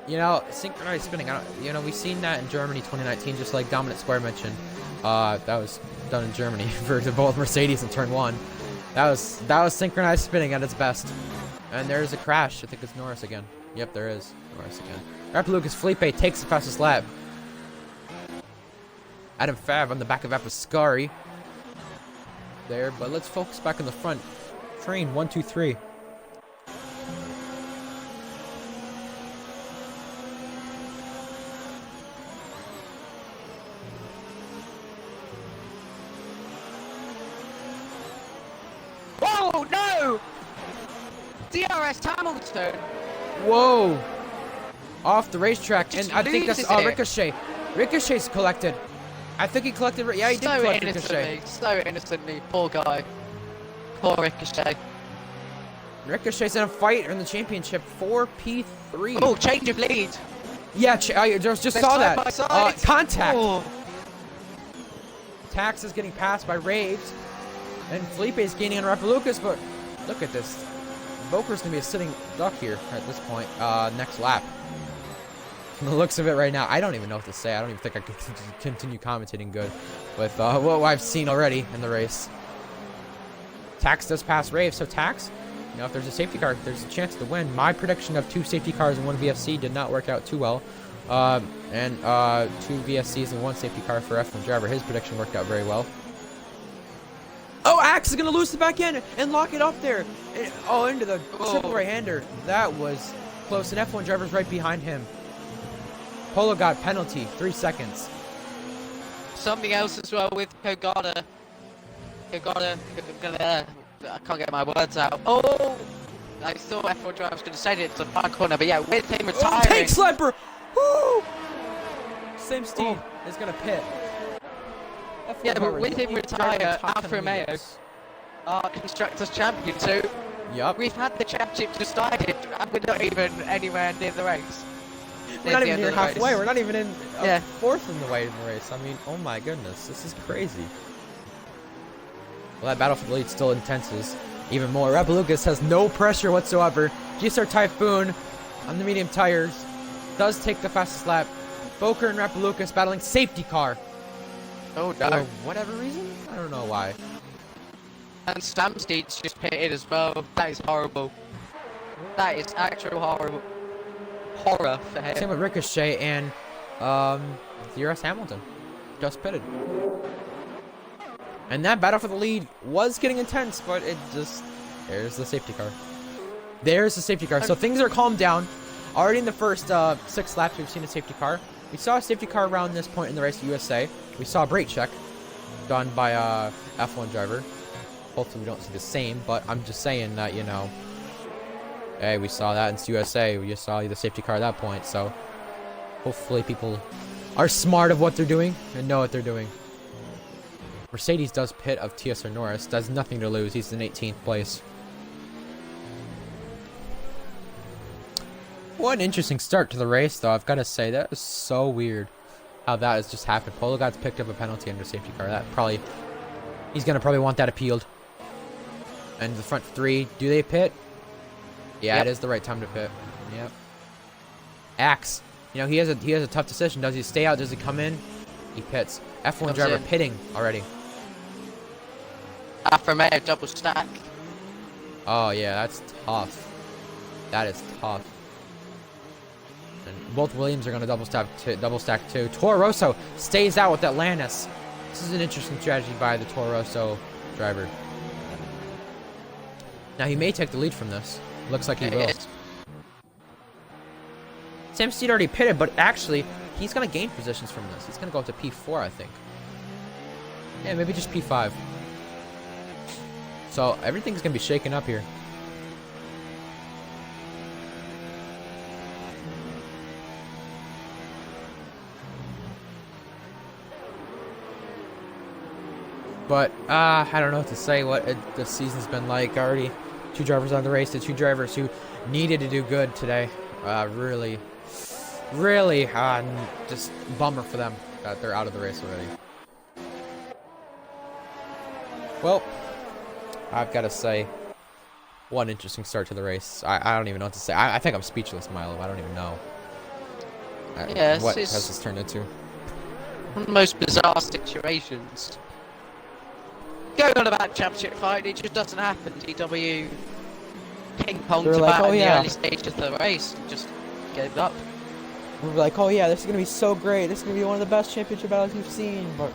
You know, synchronized spinning. You know, we've seen that in Germany 2019, just like Dominant Square mentioned. That was done in Germany for both Mercedes in turn 1. That was synchronized spinning at its best. And there's a crash. I think it's Norris again. Yep, there is Norris again. Rapalucas Felipe takes the fastest lap. Adam Fav on the back of Apascari. There, but let's focus back on the front. Train 1, 2, 3. Oh no! DRS Hamilton! Whoa! Off the racetrack, and I think that's loses it. Ricochet. Ricochet's collected. I think he collected. Yeah, he did So collect innocently, Ricochet. so innocently, poor guy. Poor Ricochet. Ricochet's in a fight in the championship for P3. Oh, change of lead. Yeah, I just They're saw side by that. side. Contact. Oh. Tax is getting passed by Raves, and Felipe is gaining on Rapalucas, but look at this. Boker's gonna be a sitting duck here at this point. Next lap. From the looks of it right now, I don't even know what to say. I don't even think I could continue commentating good with what I've seen already in the race. Tax does pass Rave, so Tax, you know, if there's a safety car, there's a chance to win. My prediction of 2 safety cars and 1 VSC did not work out too well. And 2 VSCs and 1 safety car for F1 driver. His prediction worked out very well. Oh, Axe is going to lose the back end and lock it up there. And, into the triple right-hander. That was close, and F1 driver's right behind him. Polo got penalty, 3 seconds. Something else as well with Kogata. I can't get my words out. Oh! I thought F1 driver was going to send it to the far corner, but yeah, with him retiring. Oh, tank slamper! Woo! Same Steve is going to pit. Yeah, but with him retire, Alfa Romeo are Constructors Champion, so we've had the championship decided, and we're not even anywhere near the race. We're not even near halfway. We're not even in fourth in the way in the race. I mean, oh my goodness, this is crazy. Well, that battle for the lead still intenses even more. Red Lucas has no pressure whatsoever. GSR Typhoon on the medium tires does take the fastest lap. Boker and Red Lucas battling safety car. Oh no. For whatever reason? I don't know why. And Stamsteed's just pitted as well. That is horrible. That is actual horror for him. Same with Ricochet and DRS Hamilton. Just pitted. And that battle for the lead was getting intense, but it just... There's the safety car. There's the safety car. So things are calmed down. Already in the first 6 laps, we've seen a safety car. We saw a safety car around this point in the race at USA. We saw a brake check done by a F1 driver. Hopefully we don't see the same, but I'm just saying that, you know... Hey, we saw that in USA. We just saw the safety car at that point, so... Hopefully people are smart of what they're doing and know what they're doing. Mercedes does pit of TSR Norris. Does nothing to lose. He's in 18th place. What an interesting start to the race, though. I've got to say, that was so weird how that has just happened. Polo God's picked up a penalty under safety car. That probably... He's going to probably want that appealed. And the front 3, do they pit? Yeah, It is the right time to pit. Yep. Axe. You know, he has a tough decision. Does he stay out? Does he come in? He pits. F1 driver pitting already. Alfa Romeo double stack. Oh yeah, that's tough. That is tough. And both Williams are going to double stack too. Toro Rosso stays out with Atlantis. This is an interesting strategy by the Toro Rosso driver. Now he may take the lead from this. Looks like he will. Sam Steed already pitted, but actually he's going to gain positions from this. He's going to go up to P4, I think. Yeah, maybe just P5. So everything's going to be shaken up here. But I don't know what to say. What this season's been like already. 2 drivers on the race. The 2 drivers who needed to do good today. Really just bummer for them that they're out of the race already. Well, I've got to say, what an interesting start to the race. I don't even know what to say. I think I'm speechless, Milo. I don't even know. Yes, what has this turned into? One of the most bizarre situations. Going on about championship fight, it just doesn't happen. DW ping-ponged about in the early stages of the race and just gave up. We were like, oh yeah, this is going to be so great. This is going to be one of the best championship battles we've seen. But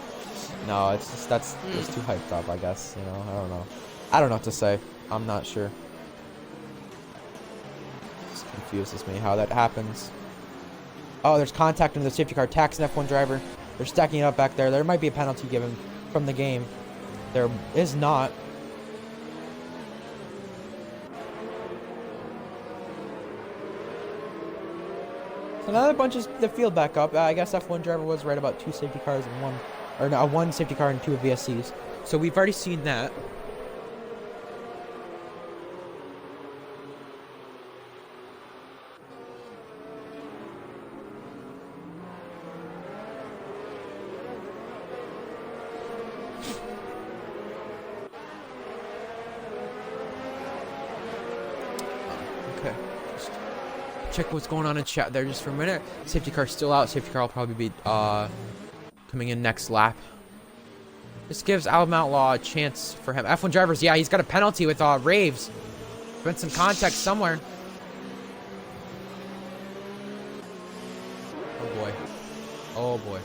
no, it's just, that's too hyped up, I guess. You know, I don't know. I don't know what to say. I'm not sure. It confuses me how that happens. Oh, there's contact in the safety car. Tax an F1 driver. They're stacking it up back there. There might be a penalty given from the game. There is not. So now that bunches the field back up. I guess F1 driver was right about 2 safety cars and one safety car and 2 VSCs. So we've already seen that. Okay. Just check what's going on in chat there just for a minute. Safety car's still out. Safety car will probably be coming in next lap. This gives Album Outlaw a chance for him. F1 drivers, yeah, he's got a penalty with Raves. Been some contact somewhere. Oh boy. Oh boy.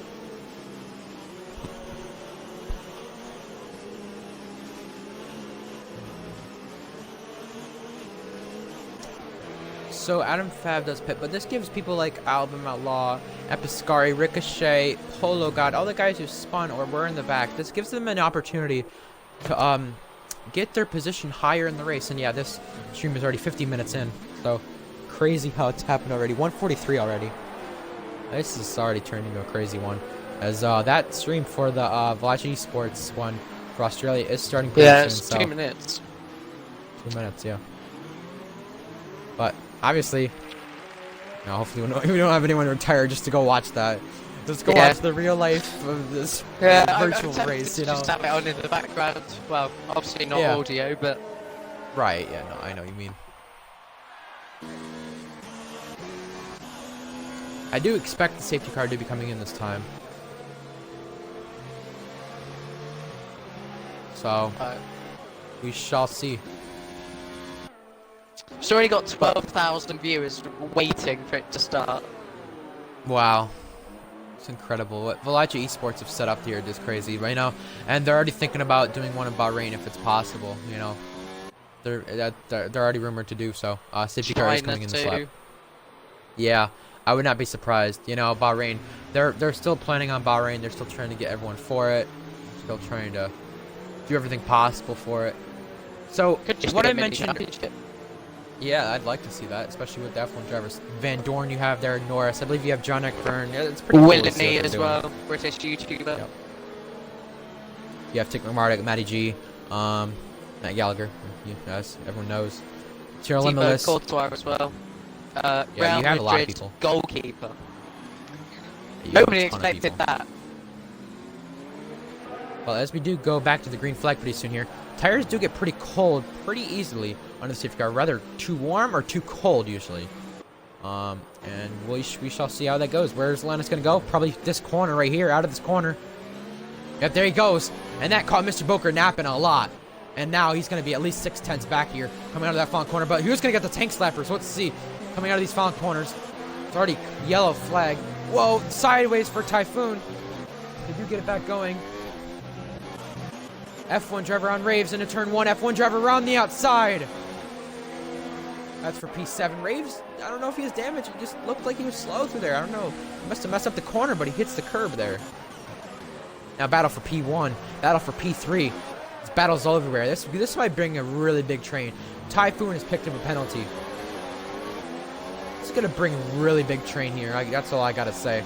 so Adam Fab does pit, but this gives people like Album Outlaw, Episcari, Ricochet, Polo God, all the guys who spun or were in the back. This gives them an opportunity to get their position higher in the race. And yeah, this stream is already 50 minutes in, so crazy how it's happened already. 143 already. This is already turned into a crazy one, as that stream for the Vlad Esports one for Australia is starting pretty soon. It's 2 minutes. 2 minutes, yeah. But obviously, hopefully we don't have anyone retired just to go watch that. Just go watch the real life of this virtual race, you know. Just have it on in the background. Well, obviously not audio, but right. Yeah, no, I know what you mean. I do expect the safety car to be coming in this time. So we shall see. It's already got 12,000 viewers waiting for it to start. Wow. It's incredible. What Valachi Esports have set up here is crazy right now. And they're already thinking about doing one in Bahrain if it's possible, you know. They're already rumored to do so. Safety car is coming in this lap. Yeah, I would not be surprised. You know, Bahrain, they're still planning on Bahrain. They're still trying to get everyone for it. Still trying to do everything possible for it. So, what I mentioned... Yeah, I'd like to see that, especially with the F1 drivers. Van Dorn you have there, Norris. I believe you have John Eckburn. Yeah, it's pretty cool. Willany as well, British YouTuber. Yep. You have Tick McMardick, Matty G, Matt Gallagher, as everyone knows. Tyrrell Limitless. Courtois as well. Yeah, you have a lot of people. Goalkeeper. Yeah, nobody expected that. Well, as we do go back to the green flag pretty soon here, tires do get pretty cold pretty easily on the safety car. Rather too warm or too cold usually. And we shall see how that goes. Where's Lannis going to go? Probably this corner right here, out of this corner. Yep, there he goes. And that caught Mr. Boker napping a lot. And now he's going to be at least 6/10 back here, coming out of that fallen corner. But who's going to get the tank slapper? So let's see. Coming out of these fallen corners. It's already yellow flag. Whoa, sideways for Typhoon. They do get it back going. F1 driver on Raves into turn 1. F1 driver around the outside. That's for P7. Raves, I don't know if he has damage. It just looked like he was slow through there. I don't know. He must have messed up the corner, but he hits the curb there. Now battle for P1. Battle for P3. It's battles all everywhere. This might bring a really big train. Typhoon has picked up a penalty. It's going to bring a really big train here. That's all I got to say.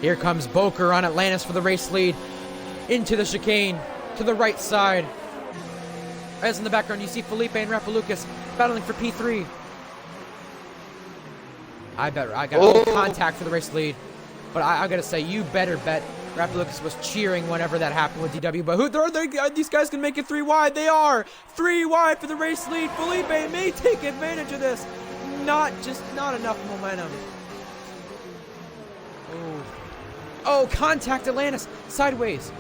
Here comes Boker on Atlantis for the race lead. Into the chicane. To the right side. As in the background, you see Felipe and Rafa Lucas battling for P3. I got contact for the race lead. But I gotta say, you better bet Rafa Lucas was cheering whenever that happened with DW. But are these guys can make it 3 wide? They are 3 wide for the race lead. Felipe may take advantage of this. Not enough momentum. Oh, contact Atlantis sideways.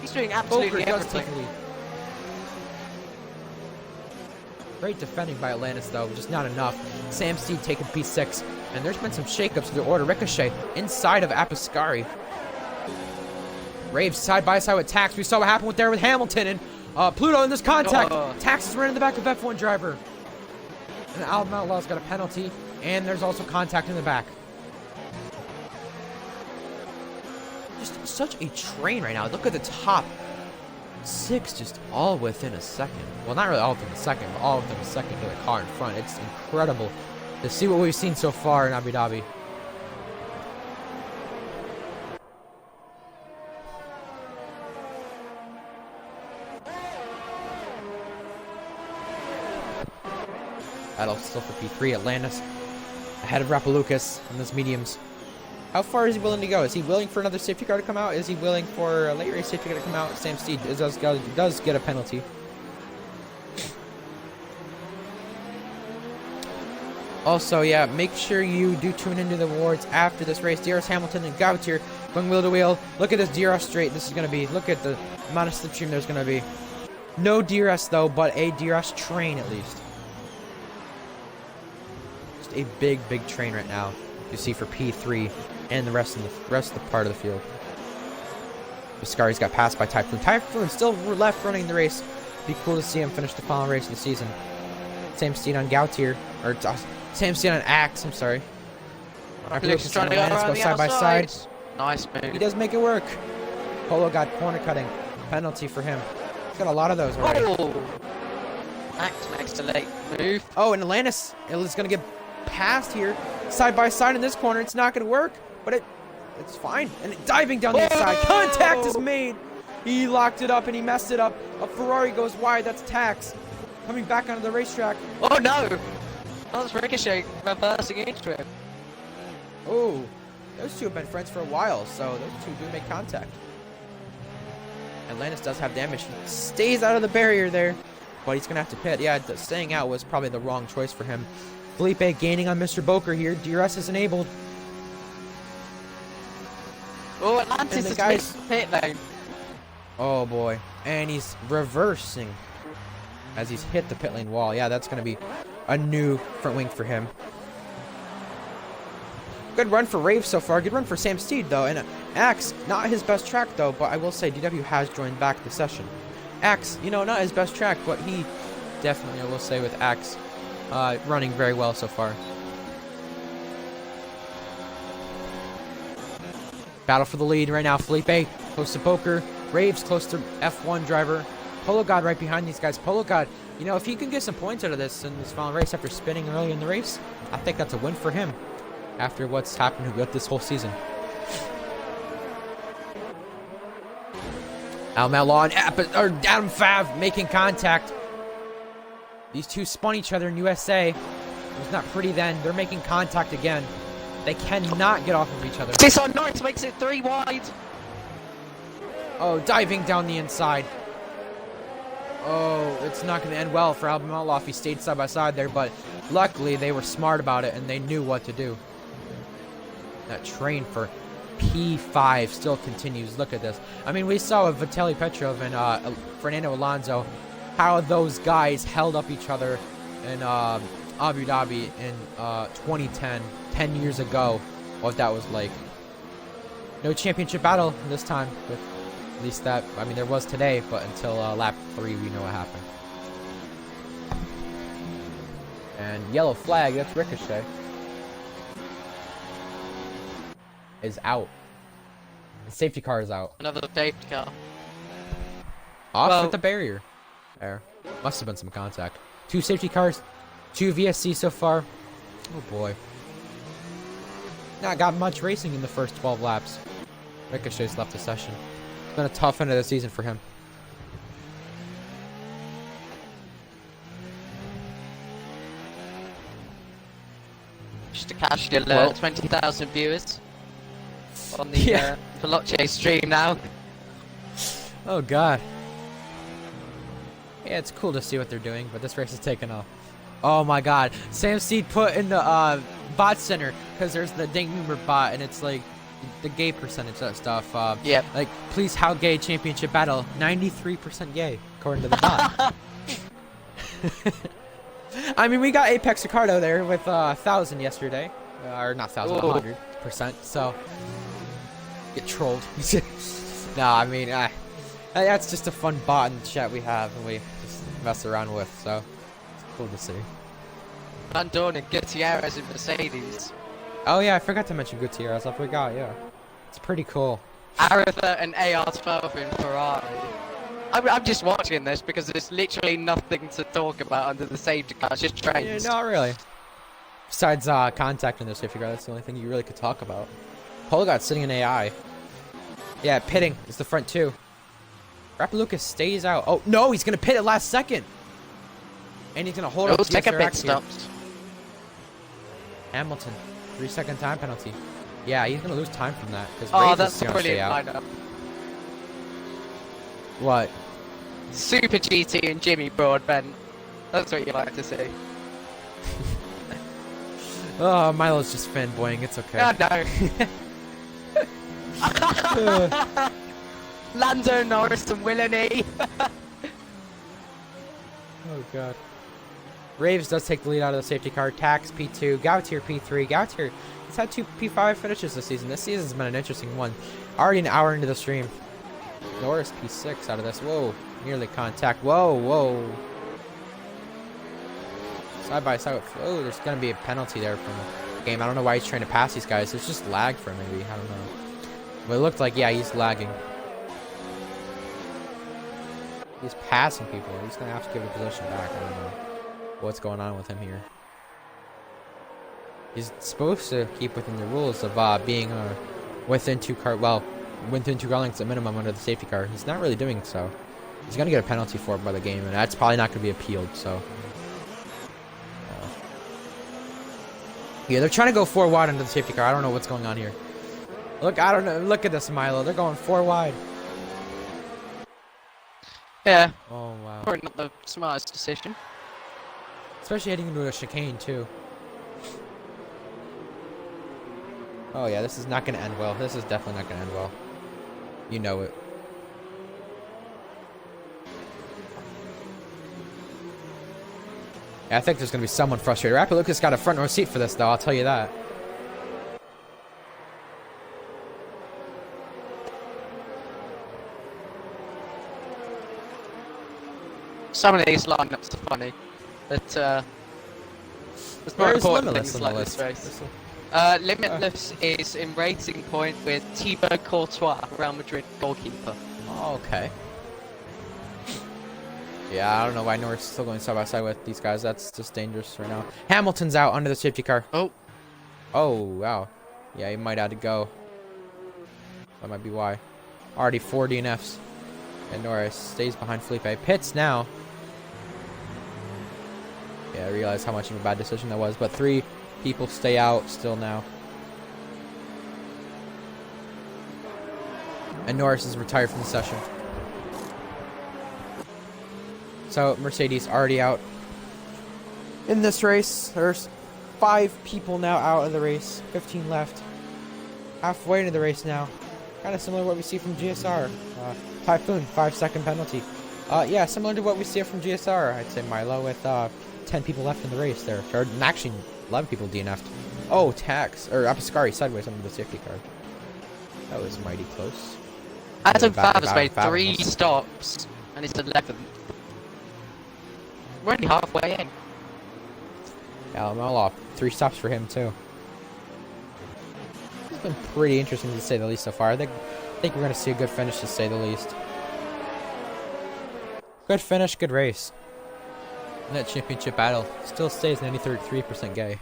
He's doing absolutely everything. Great defending by Atlantis, though, just not enough. Sam Steed taking P6, and there's been some shakeups to the order. Ricochet inside of Apiscari. Raves side by side with Tax. We saw what happened there with Hamilton and Pluto in this contact. Tax is running in the back of F1 driver. And Album Outlaw's got a penalty, and there's also contact in the back. Just such a train right now. Look at the top 6 just all within a second. Well, not really all within a second, but all within a second to the car in front. It's incredible to see what we've seen so far in Abu Dhabi. Battle still for P3. Atlantis ahead of Rafa Lucas on those mediums. How far is he willing to go? Is he willing for another safety car to come out? Is he willing for a late race safety car to come out? Sam Steed does get a penalty. Also, yeah, make sure you do tune into the awards after this race. DRS Hamilton and Gautier going wheel to wheel. Look at this DRS straight. This is going to be, look at the amount of slipstream there's going to be. No DRS though, but a DRS train at least. Just a big train right now. You see for P3 and the rest of the part of the field. Biscari's got passed by Typhoon. Typhoon still left running the race. Be cool to see him finish the final race of the season. Same Steed on Gautier, or Sam Steed on Axe, I'm sorry. Lucas trying to go around the side by outside. side. Nice move. He does make it work. Polo got corner cutting. Penalty for him. He's got a lot of those already. Oh! Axe makes a late move. Oh, and Atlantis is going to get passed here. Side by side in this corner. It's not going to work, but it's fine. And diving down the inside. Contact is made. He locked it up and he messed it up. A Ferrari goes wide. That's Tax. Coming back onto the racetrack. Oh no! That was Ricochet reversing into him. Oh, those two have been friends for a while, so those two do make contact. Atlantis does have damage. He stays out of the barrier there, but he's going to have to pit. Yeah, staying out was probably the wrong choice for him. Felipe gaining on Mr. Boker here. DRS is enabled. Oh, Atlantis is guys... pit lane. Oh boy. And he's reversing as he's hit the pit lane wall. Yeah, that's going to be a new front wing for him. Good run for Rave so far. Good run for Sam Steed, though. And Axe, not his best track, though. But I will say, DW has joined back the session. Axe, you know, not his best track, but he definitely, I will say, with Axe, running very well so far. Battle for the lead right now. Felipe close to Poker. Rave's close to F1 driver. Polo God right behind these guys. Polo God, you know, if he can get some points out of this in this final race after spinning early in the race, I think that's a win for him after what's happened with this whole season. Al Malon and Adam Fav making contact. These two spun each other in USA. It was not pretty then. They're making contact again. They cannot get off of each other. This on Norris makes it 3 wide. Oh, diving down the inside. Oh, it's not going to end well for Alvin Outlaw if he stayed side by side there, but luckily they were smart about it and they knew what to do. That train for P5 still continues. Look at this. I mean, we saw with Vitaly Petrov and Fernando Alonso how those guys held up each other in Abu Dhabi in 2010, 10 years ago. What that was like. No championship battle this time, but at least that, I mean, there was today, but until lap 3, we know what happened. And yellow flag, that's Ricochet, is out. The safety car is out. Another safety car. Off with the barrier. There. Must have been some contact. 2 safety cars, 2 VSC so far. Oh boy. Not got much racing in the first 12 laps. Ricochet's left the session. It's been a tough end of the season for him. Just a casual alert, 20,000 viewers on the Veloce stream now. Oh god. Yeah, it's cool to see what they're doing, but this race is taking off. Oh my god. Sam Steed put in the bot center because there's the Ding Moomer bot and it's like the gay percentage, that stuff. Yep. Like, please, how gay championship battle? 93% gay, according to the bot. I mean, we got Apex Ricardo there with 1,000 yesterday. Or not 1,000, 100%. So, get trolled. No, I mean, that's just a fun bot in the chat we have and we just mess around with. So, it's cool to see. Van Dorn and Gutierrez in Mercedes. Oh yeah, I forgot to mention Gutierrez. I forgot, yeah. It's pretty cool. Aretha and AR12 in Ferrari. I'm just watching this because there's literally nothing to talk about under the safety car. It's just trains. Yeah, not really. Besides contact in the safety car, that's the only thing you really could talk about. Polgot's sitting in AI. Yeah, pitting is the front two. Rapalucas stays out. Oh, no, he's going to pit at last second. And he's going to hold up take a pit stops. Hamilton. 3-second time penalty. Yeah, he's gonna lose time from that because that's a brilliant lineup. What? Super GT and Jimmy Broadbent. That's what you like to see. Oh, Milo's just fanboying. It's okay. Oh no. Lando Norris and Willany. Oh god. Raves does take the lead out of the safety car. Tax P2, Gautier P3. Gautier has had 2 P5 finishes this season. This season's been an interesting one. Already an hour into the stream. Norris P6 out of this. Whoa, nearly contact. Whoa, whoa. side by side with... Oh, there's going to be a penalty there from the game. I don't know why he's trying to pass these guys. It's just lag for him, maybe. I don't know. But it looked like, yeah, he's lagging. He's passing people. He's going to have to give the position back. I don't know what's going on with him here. He's supposed to keep within the rules of being within two car lengths at minimum under the safety car. He's not really doing so. He's going to get a penalty for it by the game, and that's probably not going to be appealed, so... Yeah, they're trying to go 4 wide under the safety car. I don't know what's going on here. Look, I don't know. Look at this, Milo. They're going 4 wide. Yeah. Oh, wow. Probably not the smartest decision. Especially heading into a chicane, too. Oh, yeah, this is not going to end well. This is definitely not going to end well. You know it. Yeah, I think there's going to be someone frustrated. Rapid Lucas got a front row seat for this, though. I'll tell you that. Some of these lineups are funny, but there's more Where's important Limitless things on like the this list? race. Limitless is in Racing Point with Thibaut Courtois, Real Madrid goalkeeper. Oh, okay. Yeah, I don't know why Norris is still going side by side with these guys. That's just dangerous right now. Hamilton's out under the safety car. Oh. Oh, wow. Yeah, he might have to go. That might be why. Already 4 DNFs. And Norris stays behind Felipe. Pits now. Yeah, I realize how much of a bad decision that was. But 3 people stay out still now. And Norris is retired from the session. So, Mercedes already out in this race. There's 5 people now out of the race. 15 left. Halfway into the race now. Kind of similar to what we see from GSR. Typhoon, 5-second penalty. Yeah, similar to what we see from GSR, I'd say, Milo, with 10 people left in the race there. Or actually, 11 people DNF'd. Oh, Apascari sideways under the safety car. That was mighty close. Adam Fav has made 3 stops, and it's 11th. We're only halfway in. Yeah, well off. 3 stops for him, too. It's been pretty interesting to say the least so far. I think we're going to see a good finish, to say the least. Good finish, good race. And that championship battle still stays 93% gay.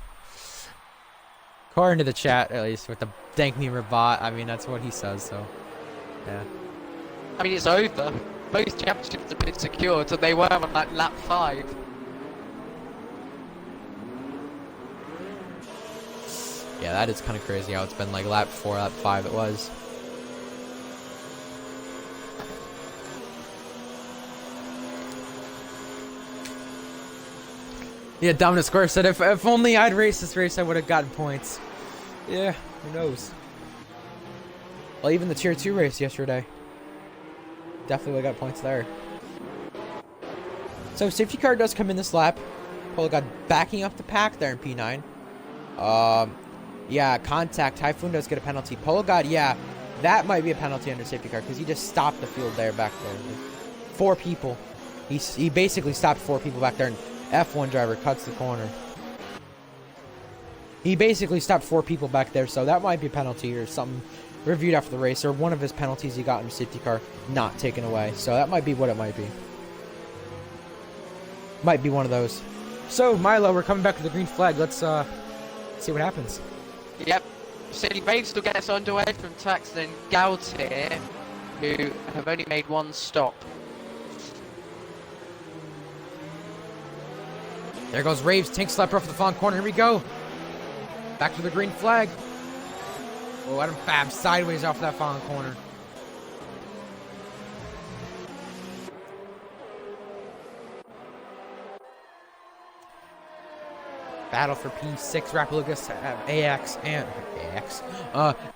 According to the chat, at least, with the dank meme bot. I mean, that's what he says, so... Yeah. I mean, it's over. Both championships have been secured, so they were on like lap 5. Yeah, that is kind of crazy how it's been like lap 4, lap 5 it was. Yeah, Dominant Square said, if only I'd raced this race, I would have gotten points. Yeah, who knows? Well, even the Tier 2 race yesterday. Definitely would have got points there. So, safety car does come in this lap. Polo got backing up the pack there in P9. Yeah, contact. Typhoon does get a penalty. Polo God, yeah, that might be a penalty under safety car because he just stopped the field there back there. 4 people. He basically stopped 4 people back there, and F1 driver cuts the corner. He basically stopped 4 people back there, so that might be a penalty or something reviewed after the race, or one of his penalties he got in the safety car not taken away. So that might be what it might be. Might be one of those. So, Milo, we're coming back to the green flag. Let's see what happens. Yep. So the race still gets underway from Taxon and Gautier, who have only made 1 stop. There goes Raves, tank slapper off the front corner. Here we go. Back to the green flag. Oh, Adam Fab sideways off that fallen corner. Battle for P6, Rapalugas,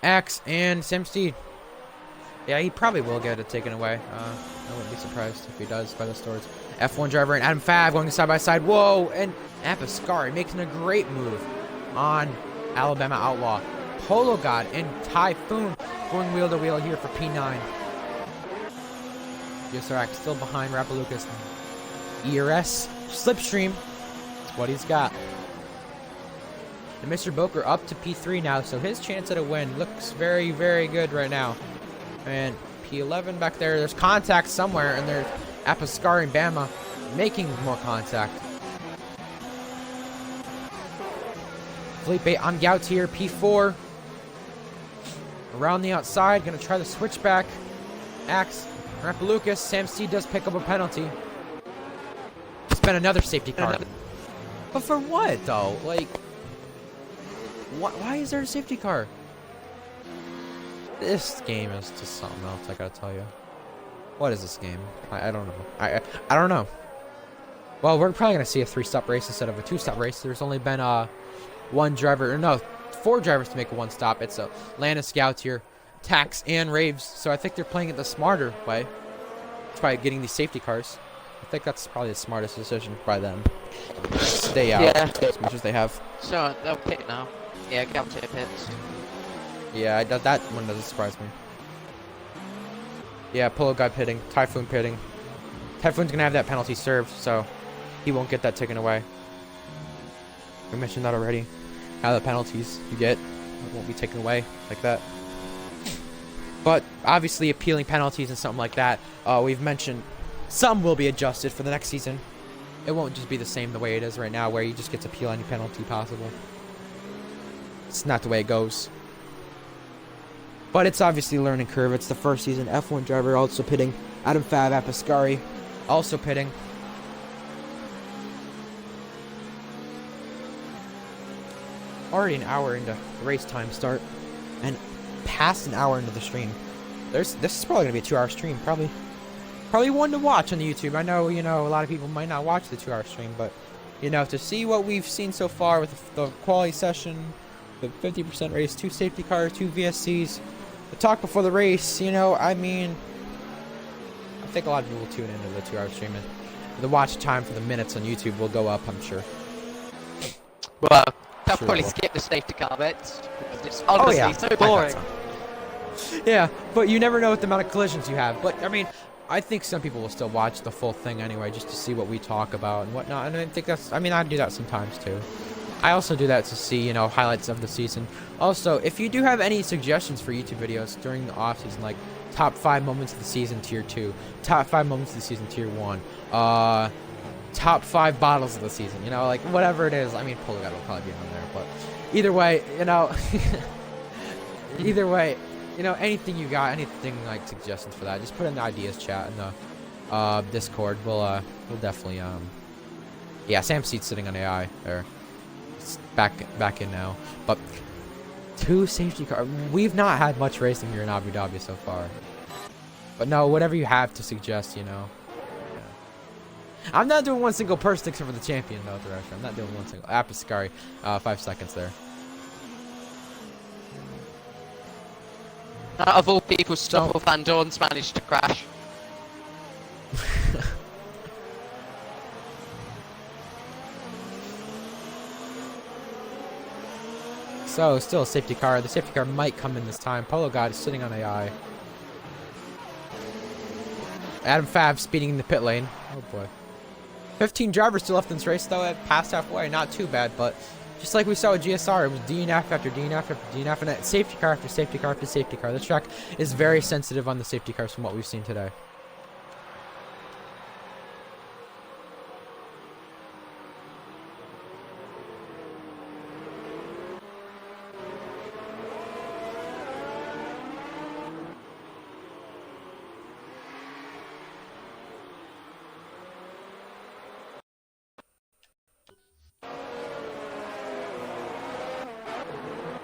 Axe and Simsteed. Yeah, he probably will get it taken away. I wouldn't be surprised if he does by the stores. F1 driver and Adam Fab going side by side. Whoa! And Apascari making a great move on Alabama Outlaw. Polo God and Typhoon going wheel to wheel here for P9. Yosarak still behind Rapalukas. ERS Slipstream That's what he's got. And Mr. Boker up to P3 now, so his chance at a win looks very, very good right now. And P11 back there, there's contact somewhere, and there's Apascari and Bama making more contact. Felipe on Gouts here, P4. Around the outside, gonna try the switchback. Axe, Rampalucas, Sam C does pick up a penalty. Spent another safety car. But for what, though? Like, why is there a safety car? This game is just something else, I gotta tell you. What is this game? I don't know. I don't know. Well, we're probably gonna see a 3-stop race instead of a 2-stop race. There's only been one driver, or no, 4 drivers to make a 1-stop. It's Lana Scouts here, Tax and Raves. So I think they're playing it the smarter way. It's by getting these safety cars. I think that's probably the smartest decision by them. Stay out as much as they have. So they'll pit now. Yeah, Gouts pits. Yeah, that one doesn't surprise me. Yeah, Polo guy pitting, Typhoon pitting. Typhoon's gonna have that penalty served, so he won't get that taken away. We mentioned that already. How the penalties you get won't be taken away like that. But obviously, appealing penalties and something like that, we've mentioned some will be adjusted for the next season. It won't just be the same the way it is right now, where you just get to appeal any penalty possible. It's not the way it goes. But it's obviously a learning curve. It's the first season. F1 driver also pitting. Adam Fab, Apascari also pitting. Already an hour into the race time start. And past an hour into the stream. This is probably going to be a 2-hour stream. Probably one to watch on the YouTube. I know, a lot of people might not watch the 2-hour stream. But, to see what we've seen so far with the quality session, the 50% race, 2 safety cars, 2 VSCs, the talk before the race, I think a lot of people will tune into the 2-hour stream, and the watch time for the minutes on YouTube will go up, I'm sure. Well, I'll probably skip the safety car bits. It's honestly so boring. Yeah, but you never know what the amount of collisions you have. But, I think some people will still watch the full thing anyway, just to see what we talk about and whatnot. And I think I do that sometimes too. I also do that to see, highlights of the season. Also, if you do have any suggestions for YouTube videos during the off season, like top 5 moments of the season tier 2, top 5 moments of the season tier 1, top 5 bottles of the season, like whatever it is. Polo God will probably be on there, but either way, anything you got, anything like suggestions for that, just put in the ideas chat in the Discord. We'll definitely yeah, Sam Seat's sitting on AI there. Back in now, but 2 safety cars. We've not had much racing here in Abu Dhabi so far, but no, whatever you have to suggest, Yeah. I'm not doing one single purse except for the champion though. I'm not doing one single. Apascari, 5 seconds there. Out of all people, Stoffel Van Dorn's managed to crash. So, still a safety car. The safety car might come in this time. Polo God is sitting on AI. Adam Fab speeding in the pit lane. Oh boy. 15 drivers still left in this race though at past halfway. Not too bad, but just like we saw with GSR, it was DNF after DNF after DNF, and safety car after safety car after safety car. This track is very sensitive on the safety cars from what we've seen today.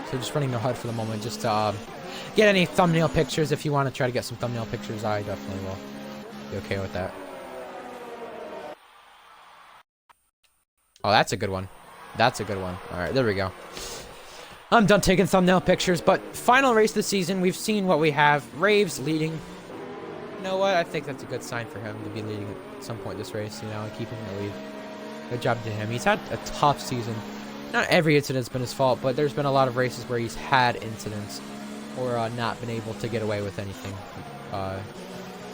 So just running no HUD for the moment, just to get any thumbnail pictures. If you want to try to get some thumbnail pictures, I definitely will be okay with that. Oh, that's a good one. That's a good one. All right, there we go. I'm done taking thumbnail pictures, but final race of the season. We've seen what we have. Raves leading. You know what? I think that's a good sign for him to be leading at some point this race, and keeping the lead. Good job to him. He's had a tough season. Not every incident's been his fault, but there's been a lot of races where he's had incidents or not been able to get away with anything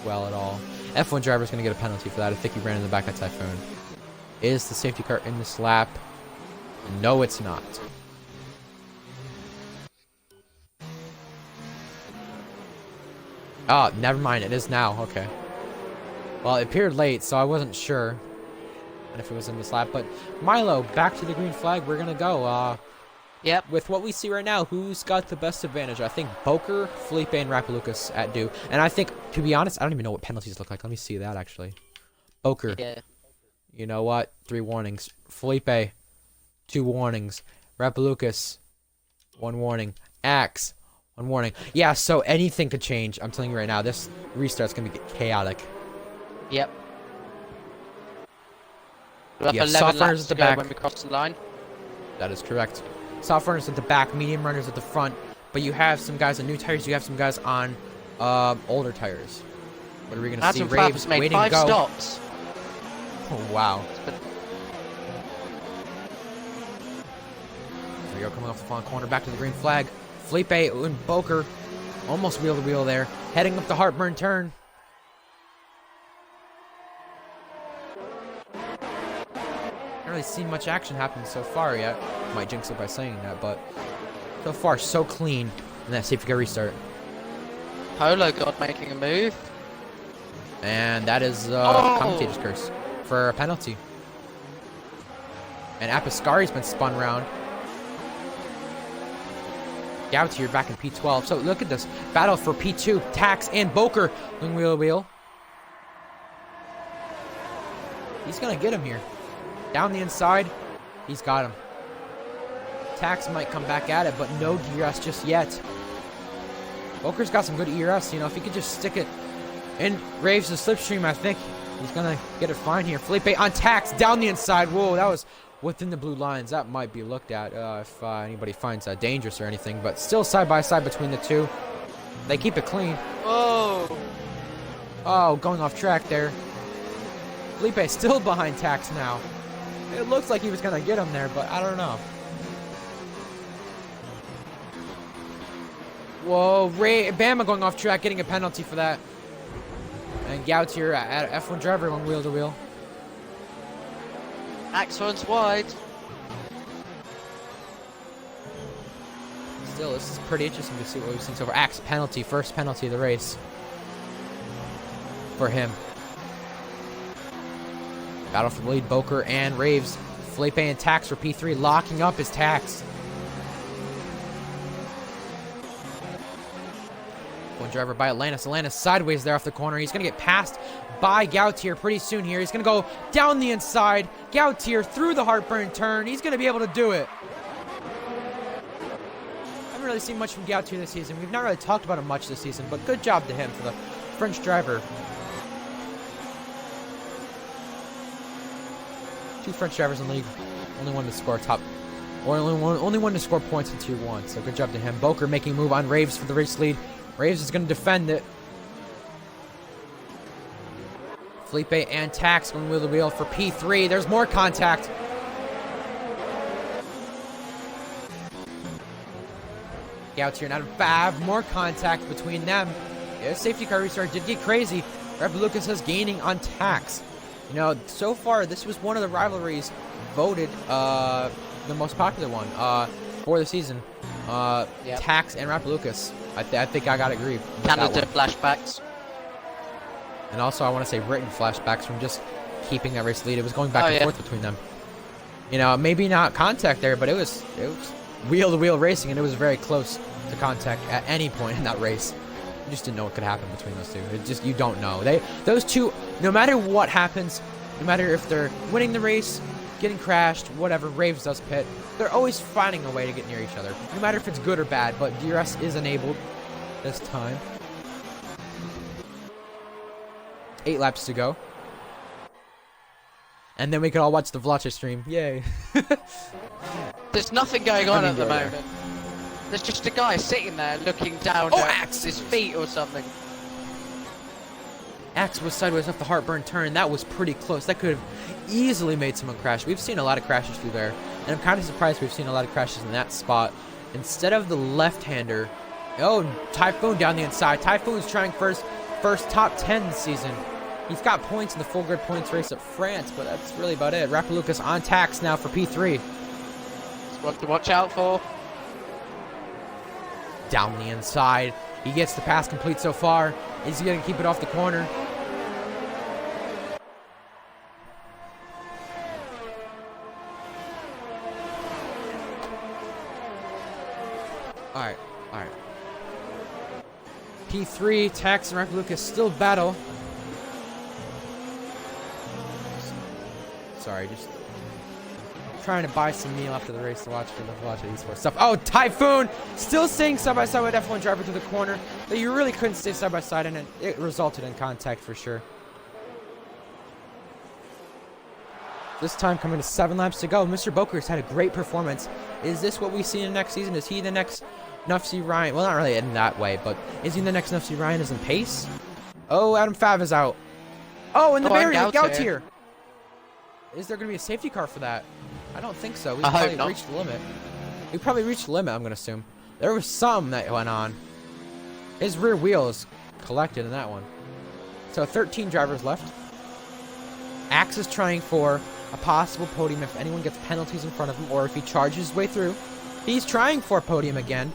well at all. F1 driver's going to get a penalty for that. I think he ran in the back of Typhoon. Is the safety car in this lap? No, it's not. Oh, never mind. It is now. Okay. Well, it appeared late, so I wasn't sure if it was in this lap. But Milo, back to the green flag. We're gonna go. Yep. With what we see right now, who's got the best advantage? I think Boker, Felipe, and Rapalucas at due. And I think, to be honest, I don't even know what penalties look like. Let me see that actually. Boker. Yeah. You know what? 3 warnings. Felipe, 2 warnings. Rapalucas, 1 warning. Axe, 1 warning. Yeah, so anything could change. I'm telling you right now, this restart's gonna be chaotic. Yep. We'll have 11 soft runners laps at the to go back. when we cross the line. That is correct. Soft runners at the back, medium runners at the front. But you have some guys on new tires. You have some guys on older tires. What are we gonna see? Adam Raves has made waiting 5 to go. stops. Oh, wow. There we go, coming off the front corner, back to the green flag. Felipe and Boker almost wheel to wheel there, heading up the heartburn turn. Haven't really seen much action happen so far yet. Might jinx it by saying that, but so far so clean in that safety car restart. Polo God making a move. And that is commentator's curse for a penalty. And Apiscari's been spun around. Gautier back in P12. So look at this battle for P2. Tax and Boker going wheel to wheel. He's going to get him here. Down the inside. He's got him. Tax might come back at it, but no DRS just yet. Boker's got some good ERS. You know, if he could just stick it in Raves the slipstream, I think he's going to get it fine here. Felipe on Tax down the inside. Whoa, that was within the blue lines. That might be looked at if anybody finds that dangerous or anything, but still side by side between the two. They keep it clean. Oh, going off track there. Felipe still behind Tax now. It looks like he was going to get him there, but I don't know. Whoa, Bama going off track, getting a penalty for that. And Gautier at F1 driver going wheel to wheel. Axe runs wide. Still, this is pretty interesting to see what we've seen so far. Axe penalty, first penalty of the race for him. Battle for the lead, Boker and Raves. Felipe and Tax for P3, locking up his Tax. One driver by Atlantis. Atlantis sideways there off the corner. He's going to get passed by Gautier pretty soon here. He's going to go down the inside. Gautier through the heartburn turn. He's going to be able to do it. I haven't really seen much from Gautier this season. We've not really talked about him much this season, but good job to him for the French driver. 2 French drivers in the league. Only one to score top. Or only one to score points in Tier 1. So good job to him. Boker making a move on Raves for the race lead. Raves is going to defend it. Felipe and Tax going wheel to wheel for P3. There's more contact. Gautier and Adam Fab. More contact between them. Yeah, safety car restart did get crazy. Red Lucas is gaining on Tax. You know, so far, this was one of the rivalries voted the most popular one for the season. Yep. Tax and Rapalucas. I think I got to agree with Canada that one. flashbacks. And also, I want to say written flashbacks from just keeping that race lead. It was going back and forth between them. You know, maybe not contact there, but it was wheel-to-wheel racing, and it was very close to contact at any point in that race. You just didn't know what could happen between those two. It just, you don't know. Those two, no matter what happens, no matter if they're winning the race, getting crashed, whatever, Raves does pit, they're always finding a way to get near each other, no matter if it's good or bad, but DRS is enabled this time. 8 laps to go. And then we can all watch the Vlacha stream. Yay. There's nothing going on at the moment. There's just a guy sitting there looking down at his feet or something. Axe was sideways off the heartburn turn. That was pretty close. That could have easily made someone crash. We've seen a lot of crashes through there. And I'm kind of surprised we've seen a lot of crashes in that spot. Instead of the left-hander. Oh, Typhoon down the inside. Typhoon's trying first top 10 this season. He's got points in the full grid points race at France, but that's really about it. Rapalucas on tax now for P3. It's what to watch out for. Down the inside. He gets the pass complete so far. Is he going to keep it off the corner? Alright, alright. P3, Tax and Rapalucas still battle. Sorry, just trying to buy some meal after the race to watch esports stuff. Oh, Typhoon still staying side by side with F1 driver to the corner, but you really couldn't stay side by side, and it resulted in contact for sure. This time coming to 7 laps to go. Mr. Boker's had a great performance. Is this what we see in the next season? Is he the next Nufsy Ryan? Well, not really in that way, but is he the next Nufsy Ryan as in pace? Oh, Adam Fav is out. Oh, and the barrier, Gautier. Is there going to be a safety car for that? I don't think so. We probably reached the limit. We probably reached the limit, I'm going to assume. There was some that went on. His rear wheel is collected in that one. So 13 drivers left. Axe is trying for a possible podium if anyone gets penalties in front of him, or if he charges his way through. He's trying for a podium again.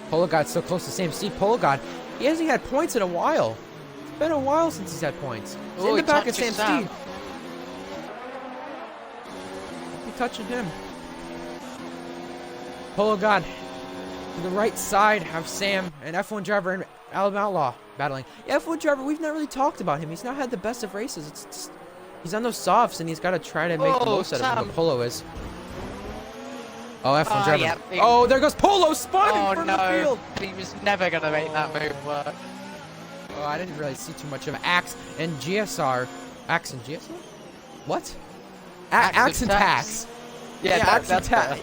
Polo God's so close to the same seat. Polo God, he hasn't had points in a while. It's been a while since he's had points. He's in the back of Sam Steed. Be touching him. Polo God to the right side of Sam and F1 driver and Alabama Outlaw battling. Yeah, F1 driver, we've not really talked about him. He's not had the best of races. It's he's on those softs, and he's got to try to make the most out of him. The Polo is. Oh, F1 driver. Yeah, oh, there goes Polo spun in front of the field. He was never going to make that move work. Oh, I didn't really see too much of Axe and GSR. Axe and GSR? What? Axe and Tax. Yeah, Axe and Tax.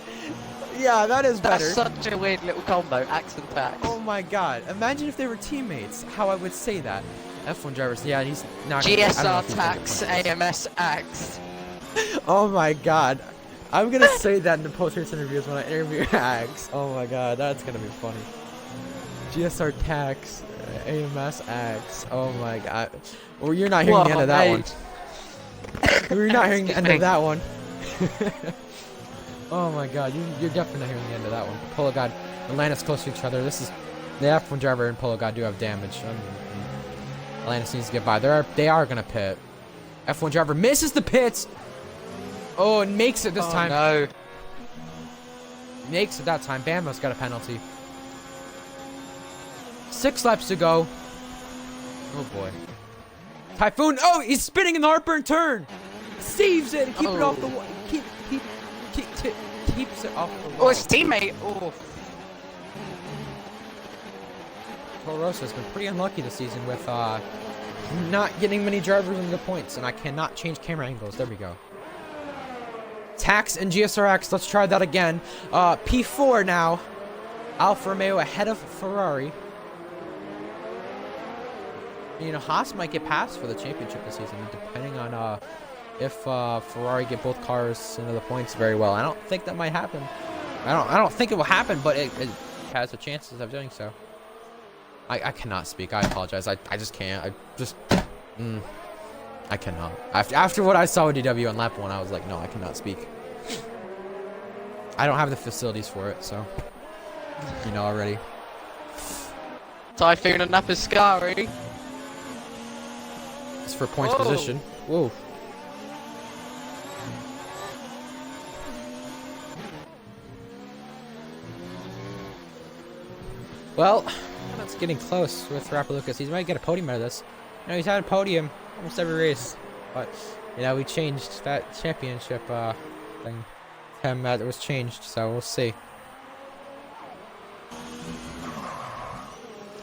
Yeah, that is better. That's such a weird little combo, Axe and Tax. Oh my god. Imagine if they were teammates, how I would say that. F1 drivers, yeah, he's not GSR Tax, AMS Axe. Oh my god. I'm gonna say that in the post-race interviews when I interview Axe. Oh my god, that's gonna be funny. GSR Tax, AMS Axe. Oh my god. Well, you're not hearing the end of that one. You're not hearing the end of that one. Oh my god, you're definitely not hearing the end of that one. Polo God, Atlantis close to each other. This is the F1 driver and Polo God do have damage. Atlantis needs to get by. They are gonna pit. F1 driver misses the pits. Oh, and makes it this time. No. Makes it that time. Bambo's got a penalty. 6 laps to go. Oh boy. Typhoon. Oh, he's spinning in the heartburn turn. Saves it and keeps it off the wall. Keeps it off the wall. Oh, his teammate. Oh. Torosa's been pretty unlucky this season with not getting many drivers in the points, and I cannot change camera angles. There we go. Tax and GSRX. Let's try that again. P4 now. Alfa Romeo ahead of Ferrari. You know, Haas might get passed for the championship this season, depending on if Ferrari get both cars into the points very well. I don't think that might happen. I don't think it will happen, but it has the chances of doing so. I cannot speak. I apologize. I just can't. I cannot. After what I saw with DW on lap 1, I was like, no, I cannot speak. I don't have the facilities for it, so you know already. Typhoon and Napaskari. It's for points position. Whoa. Well, that's getting close with Rapalucas. He might get a podium out of this. You know, he's had a podium almost every race, but you know, we changed that championship thing. That was changed, so we'll see.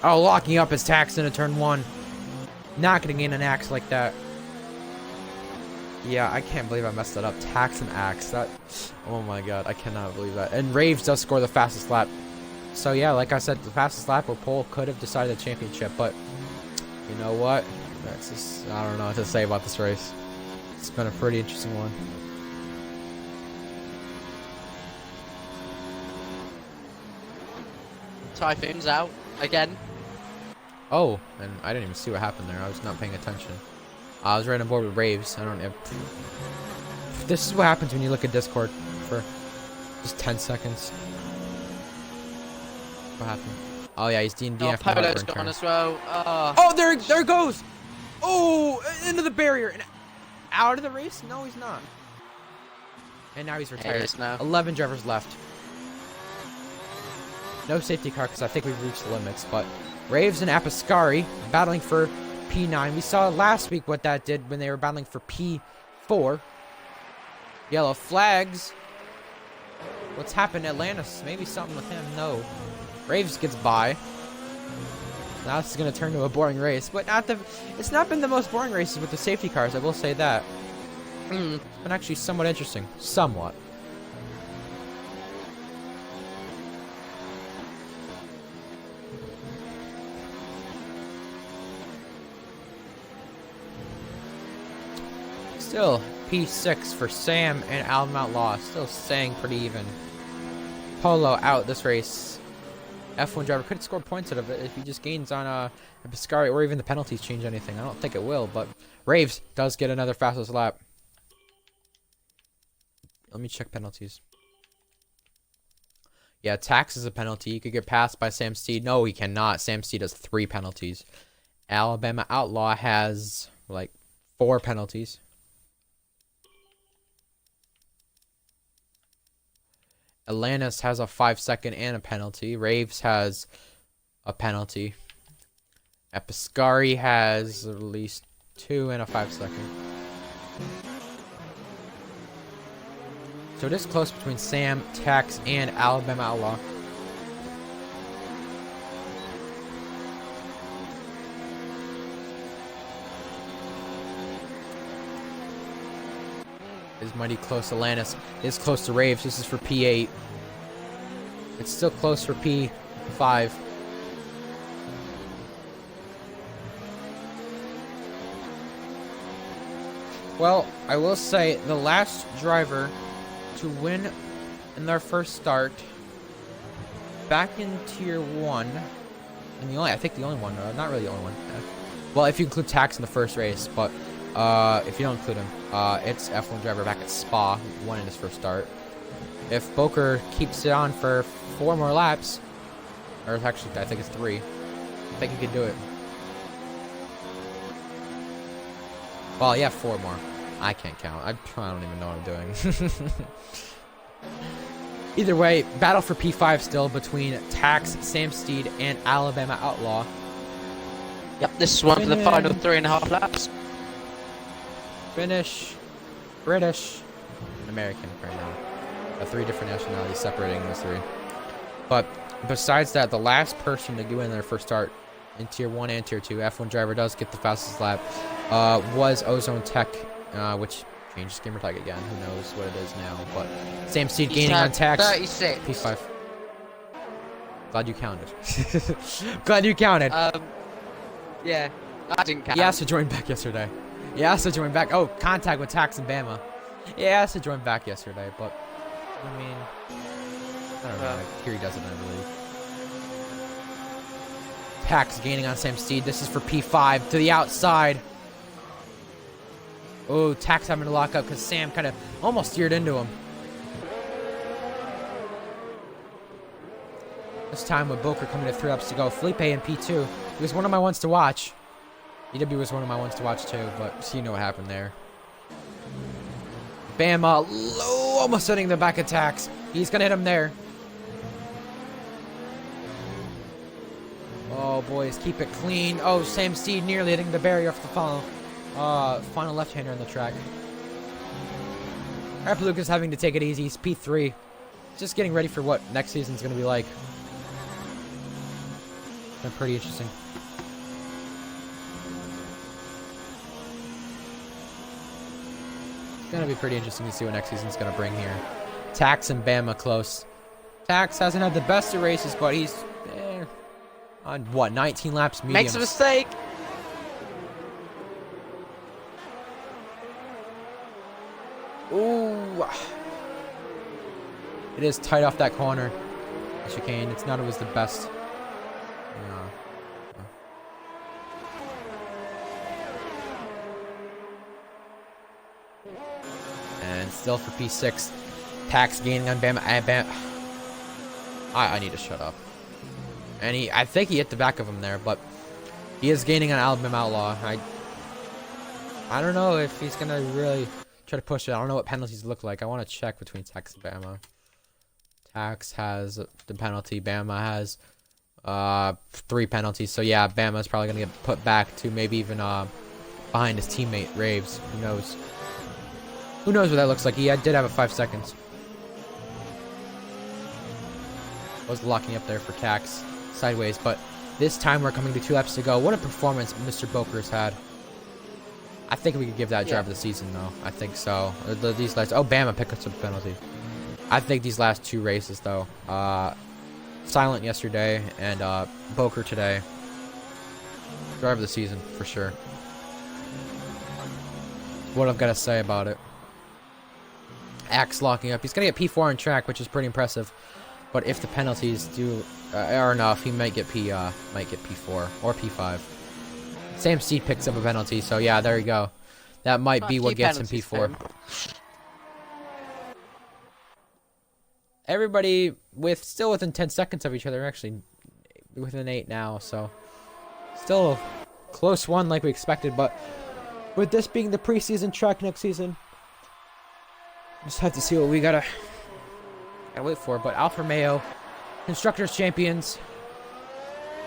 Oh, locking up his Tax into turn 1. Not getting in an Axe like that. Yeah, I can't believe I messed that up. Tax and Axe. That. Oh my god, I cannot believe that. And Raves does score the fastest lap. So yeah, like I said, the fastest lap or pole could have decided the championship, but you know what? That's just, I don't know what to say about this race. It's been a pretty interesting one. Typhoon's out again. Oh, and I didn't even see what happened there. I was not paying attention. I was right on board with Raves. I don't know. This is what happens when you look at Discord for just 10 seconds. What happened? Oh yeah, he's DNF. Oh, Polo's gone as well. Oh, there it goes. Oh, into the barrier and out of the race. No, he's not. And now he's retired. He is now. 11 drivers left. No safety car because I think we've reached the limits. But Raves and Apascari battling for P9. We saw last week what that did when they were battling for P4. Yellow flags. What's happened to Atlantis? Maybe something with him. No. Raves gets by. Now this is going to turn to a boring race. But it's not been the most boring races with the safety cars. I will say that. It's been actually somewhat interesting. Somewhat. Still, P6 for Sam and Alvin Outlaw. Still staying pretty even. Polo out this race. F1 driver could score points out of it if he just gains on Piscari, or even the penalties change anything. I don't think it will, but Raves does get another fastest lap. Let me check penalties. Yeah, tax is a penalty. He could get passed by Sam Steed. No, he cannot. Sam Steed has 3 penalties. Alabama Outlaw has like 4 penalties. Atlantis has a 5-second and a penalty. Raves has a penalty. Episcari has at least 2 and a 5-second. So it is close between Sam, Tax, and Alabama Outlaw. Is mighty close. Atlantis is close to Raves. This is for P8. It's still close for P5. Well, I will say the last driver to win in their first start back in Tier 1, and I think the only one, not really the only one. Well, if you include Tax in the first race, but if you don't include him, it's F1 driver back at Spa, who won in his first start. If Boker keeps it on for 4 more laps, or actually I think it's 3, I think he could do it. Well, yeah, 4 more. I can't count. I don't even know what I'm doing. Either way, battle for P5 still between Tax, Sam Steed, and Alabama Outlaw. Yep, this is one for the final 3.5 laps. Finnish, British, and American right now. 3 different nationalities separating those 3. But besides that, the last person to go in their first start in Tier 1 and Tier 2, F1 driver does get the fastest lap, was Ozone Tech, which changed gamer tag again. Who knows what it is now. But Sam Steed gaining on Tax. 36. P5. Glad you counted. Glad you counted. Yeah, I didn't count. He asked to join back yesterday. He asked to join back. Oh, contact with Tax and Bama. Yeah, he asked to join back yesterday, but I mean, I don't know. Here he doesn't, I believe. Tax gaining on Sam Steed. This is for P5 to the outside. Oh, Tax having to lock up because Sam kind of almost steered into him. This time with Boker coming to 3 laps to go. Felipe in P2. He was one of my ones to watch. EW was one of my ones to watch too, but you know what happened there. Bama low, almost hitting the back of Tax. He's gonna hit him there. Oh boys, keep it clean. Oh, Sam Steed nearly hitting the barrier off the final left-hander on the track. Rap Lucas having to take it easy. He's P3. Just getting ready for what next season's gonna be like. Been pretty interesting. It's gonna be pretty interesting to see what next season's gonna bring here. Tax and Bama close. Tax hasn't had the best of races, but he's on what, 19 laps mediums. Makes a mistake. Ooh. It is tight off that corner. The chicane. It's not always the best. still for P6. Tax gaining on Bama. I need to shut up. And I think he hit the back of him there, but he is gaining on Alabama Outlaw. I don't know if he's gonna really try to push it. I don't know what penalties look like. I want to check between Tax and Bama. Tax has the penalty. Bama has 3 penalties. So yeah, Bama's probably gonna get put back to maybe even behind his teammate Raves. Who knows? Who knows what that looks like? He did have a 5 seconds. Was locking up there for Tax sideways, but this time we're coming to 2 laps to go. What a performance Mr. Boker's had. I think we could give that drive of the season, though. I think so. These last... Oh, Bama picked up some penalty. I think these last 2 races, though. Silent yesterday and Boker today. Drive of the season, for sure. What I've got to say about it. Axe locking up. He's going to get P4 on track, which is pretty impressive. But if the penalties are enough, he might get P4 or P5. Sam Steed picks up a penalty, so yeah, there you go. That might be what gets him P4. Everybody still within 10 seconds of each other, actually within 8 now, so still a close one like we expected. But with this being the preseason track next season, just have to see what we gotta wait for. But Alfa Romeo, Constructors Champions,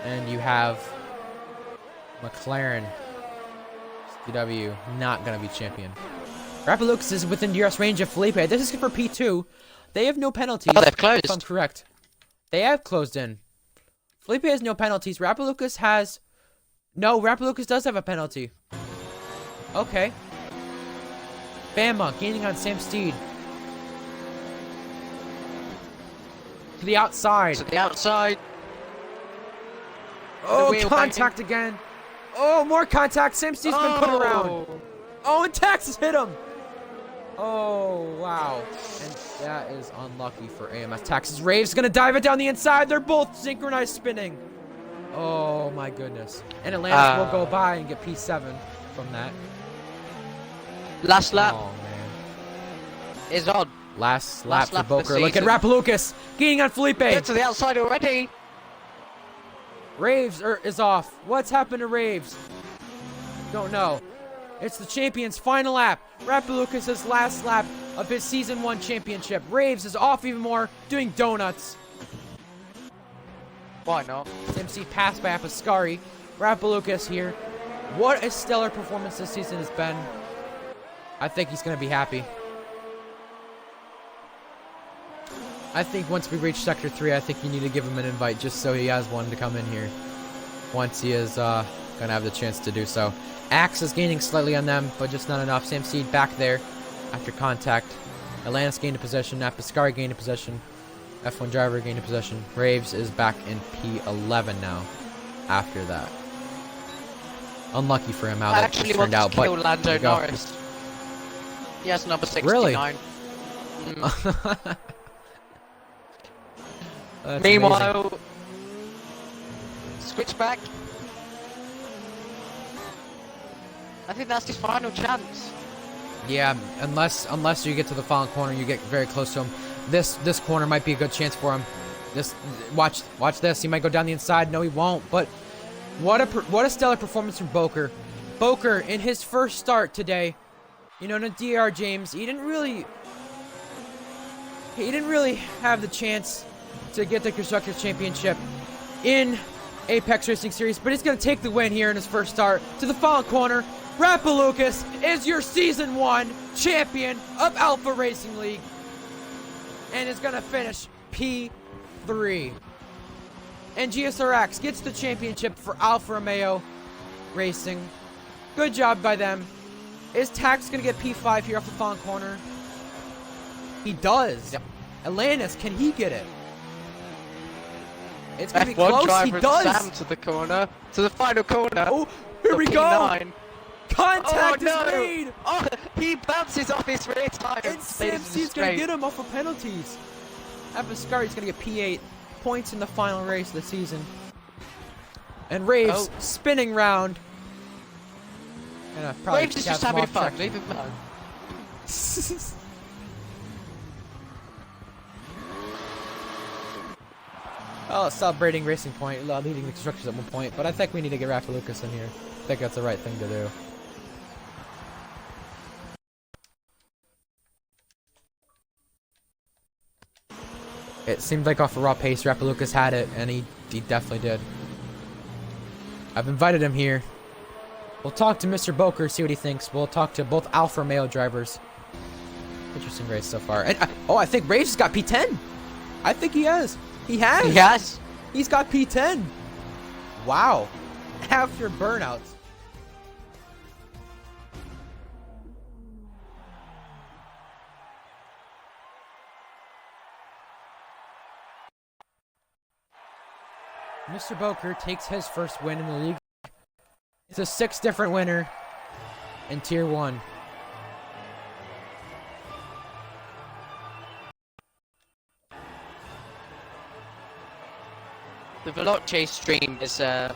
and you have McLaren, CW, not gonna be champion. Rapalux is within DRS range of Felipe. This is for P2. They have no penalties. Oh, they've closed. If I'm correct. They have closed in. Felipe has no penalties. Rapalux has... No, Rapalux does have a penalty. Okay. Bama gaining on Sam Steed. To the outside. To the outside. Oh, contact again. Oh, more contact. Sam Steed's been put around. Oh, and Texas hit him. Oh, wow. And that is unlucky for AMS Texas. Rave's going to dive it down the inside. They're both synchronized spinning. Oh, my goodness. And Atlantis will go by and get P7 from that. Last lap. Oh, man. Is on. Last lap for Boker. Look at Rapalux gaining on Felipe. Get to the outside already. Raves is off. What's happened to Raves? Don't know. It's the champion's final lap. Rapalukas's last lap of his Season 1 championship. Raves is off even more, doing donuts. Why not? MC passed by Apascari. Rapalukis here. What a stellar performance this season has been. I think he's going to be happy. I think once we reach Sector 3, I think you need to give him an invite just so he has one to come in here. Once he is going to have the chance to do so. Axe is gaining slightly on them, but just not enough. Sam Steed back there after contact. Atlantis gained a possession. Apascari gained a possession. F1 driver gained a possession. Raves is back in P11 now after that. Unlucky for him how that just turned out. But Lando Norris. He has number 69. Really? Meanwhile, amazing. Switch back. I think that's his final chance. Yeah, unless you get to the final corner, you get very close to him. This corner might be a good chance for him. Watch this. He might go down the inside. No, he won't. But what a stellar performance from Boker. Boker in his first start today. You know, in DR James, he didn't really have the chance to get the Constructors Championship in Apex Racing Series, but he's going to take the win here in his first start to the final corner. Rapalukis is your Season 1 champion of Alpha Racing League and is going to finish P3. And GSRX gets the championship for Alfa Romeo Racing. Good job by them. Is Tax going to get P5 here off the final corner? He does. Yep. Atlantis, can he get it? It's going to be close. He does. Sam to the corner. To the final corner. Oh, here we go. Contact is made. Oh, he bounces off his rear tire. And Sam's going to get him off of penalties. Apascari's going to get P8 points in the final race of the season. And Raves spinning round. Raves is just having fun. Leave him alone. Oh, celebrating Racing Point, leading the constructors at one point, but I think we need to get Rafa Lucas in here. I think that's the right thing to do. It seemed like off a raw pace, Rafa Lucas had it, and he definitely did. I've invited him here. We'll talk to Mr. Boker, see what he thinks. We'll talk to both Alfa Romeo drivers. Interesting race so far. And, oh, I think Rave's got P10. I think he has. He has. He has. He's got P10. Wow. After burnouts. Mr. Boker takes his first win in the league. It's a 6 different winner in Tier 1. The Veloce stream is not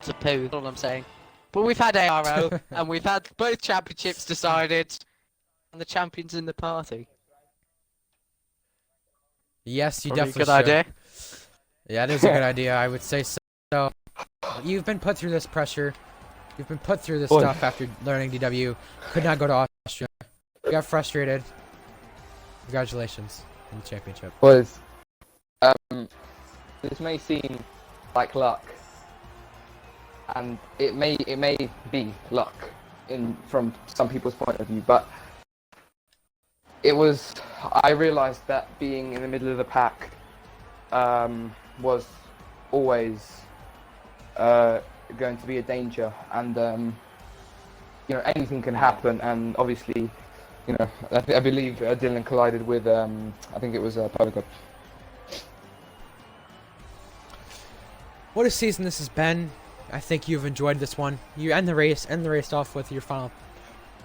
a poo, that's all I'm saying. But we've had ARL, and we've had both championships decided, and the champions in the party. Yes, you Probably definitely a good idea. Yeah, it is a good idea, I would say so. You've been put through this pressure. You've been put through this stuff after learning DW. Could not go to Austria. You got frustrated. Congratulations on the championship. Boys, this may seem like luck, and it may be luck from some people's point of view, but I realized that being in the middle of the pack was always going to be a danger, and you know, anything can happen. And obviously, you know, I believe Dylan collided with I think it was Polygon. What a season this has been. I think you've enjoyed this one. You end the race off with your final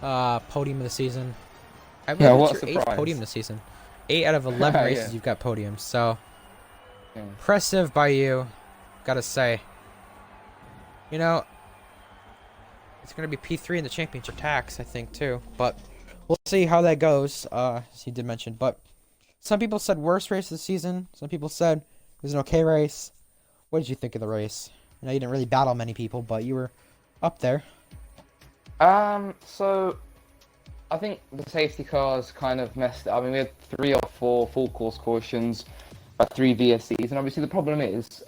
podium of the season. I believe it's your 8th podium this season. 8 out of 11 races yeah. You've got podiums, so Yeah. impressive by you, gotta say. You know, it's gonna be P3 in the championship tax, I think, too. But we'll see how that goes, as he did mention. But some people said worst race of the season. Some people said it was an okay race. What did you think of the race? I know you didn't really battle many people, but you were up there. So I think the safety cars kind of messed it. I mean, we had 3 or 4 full course cautions, 3 VSCs, and obviously the problem is,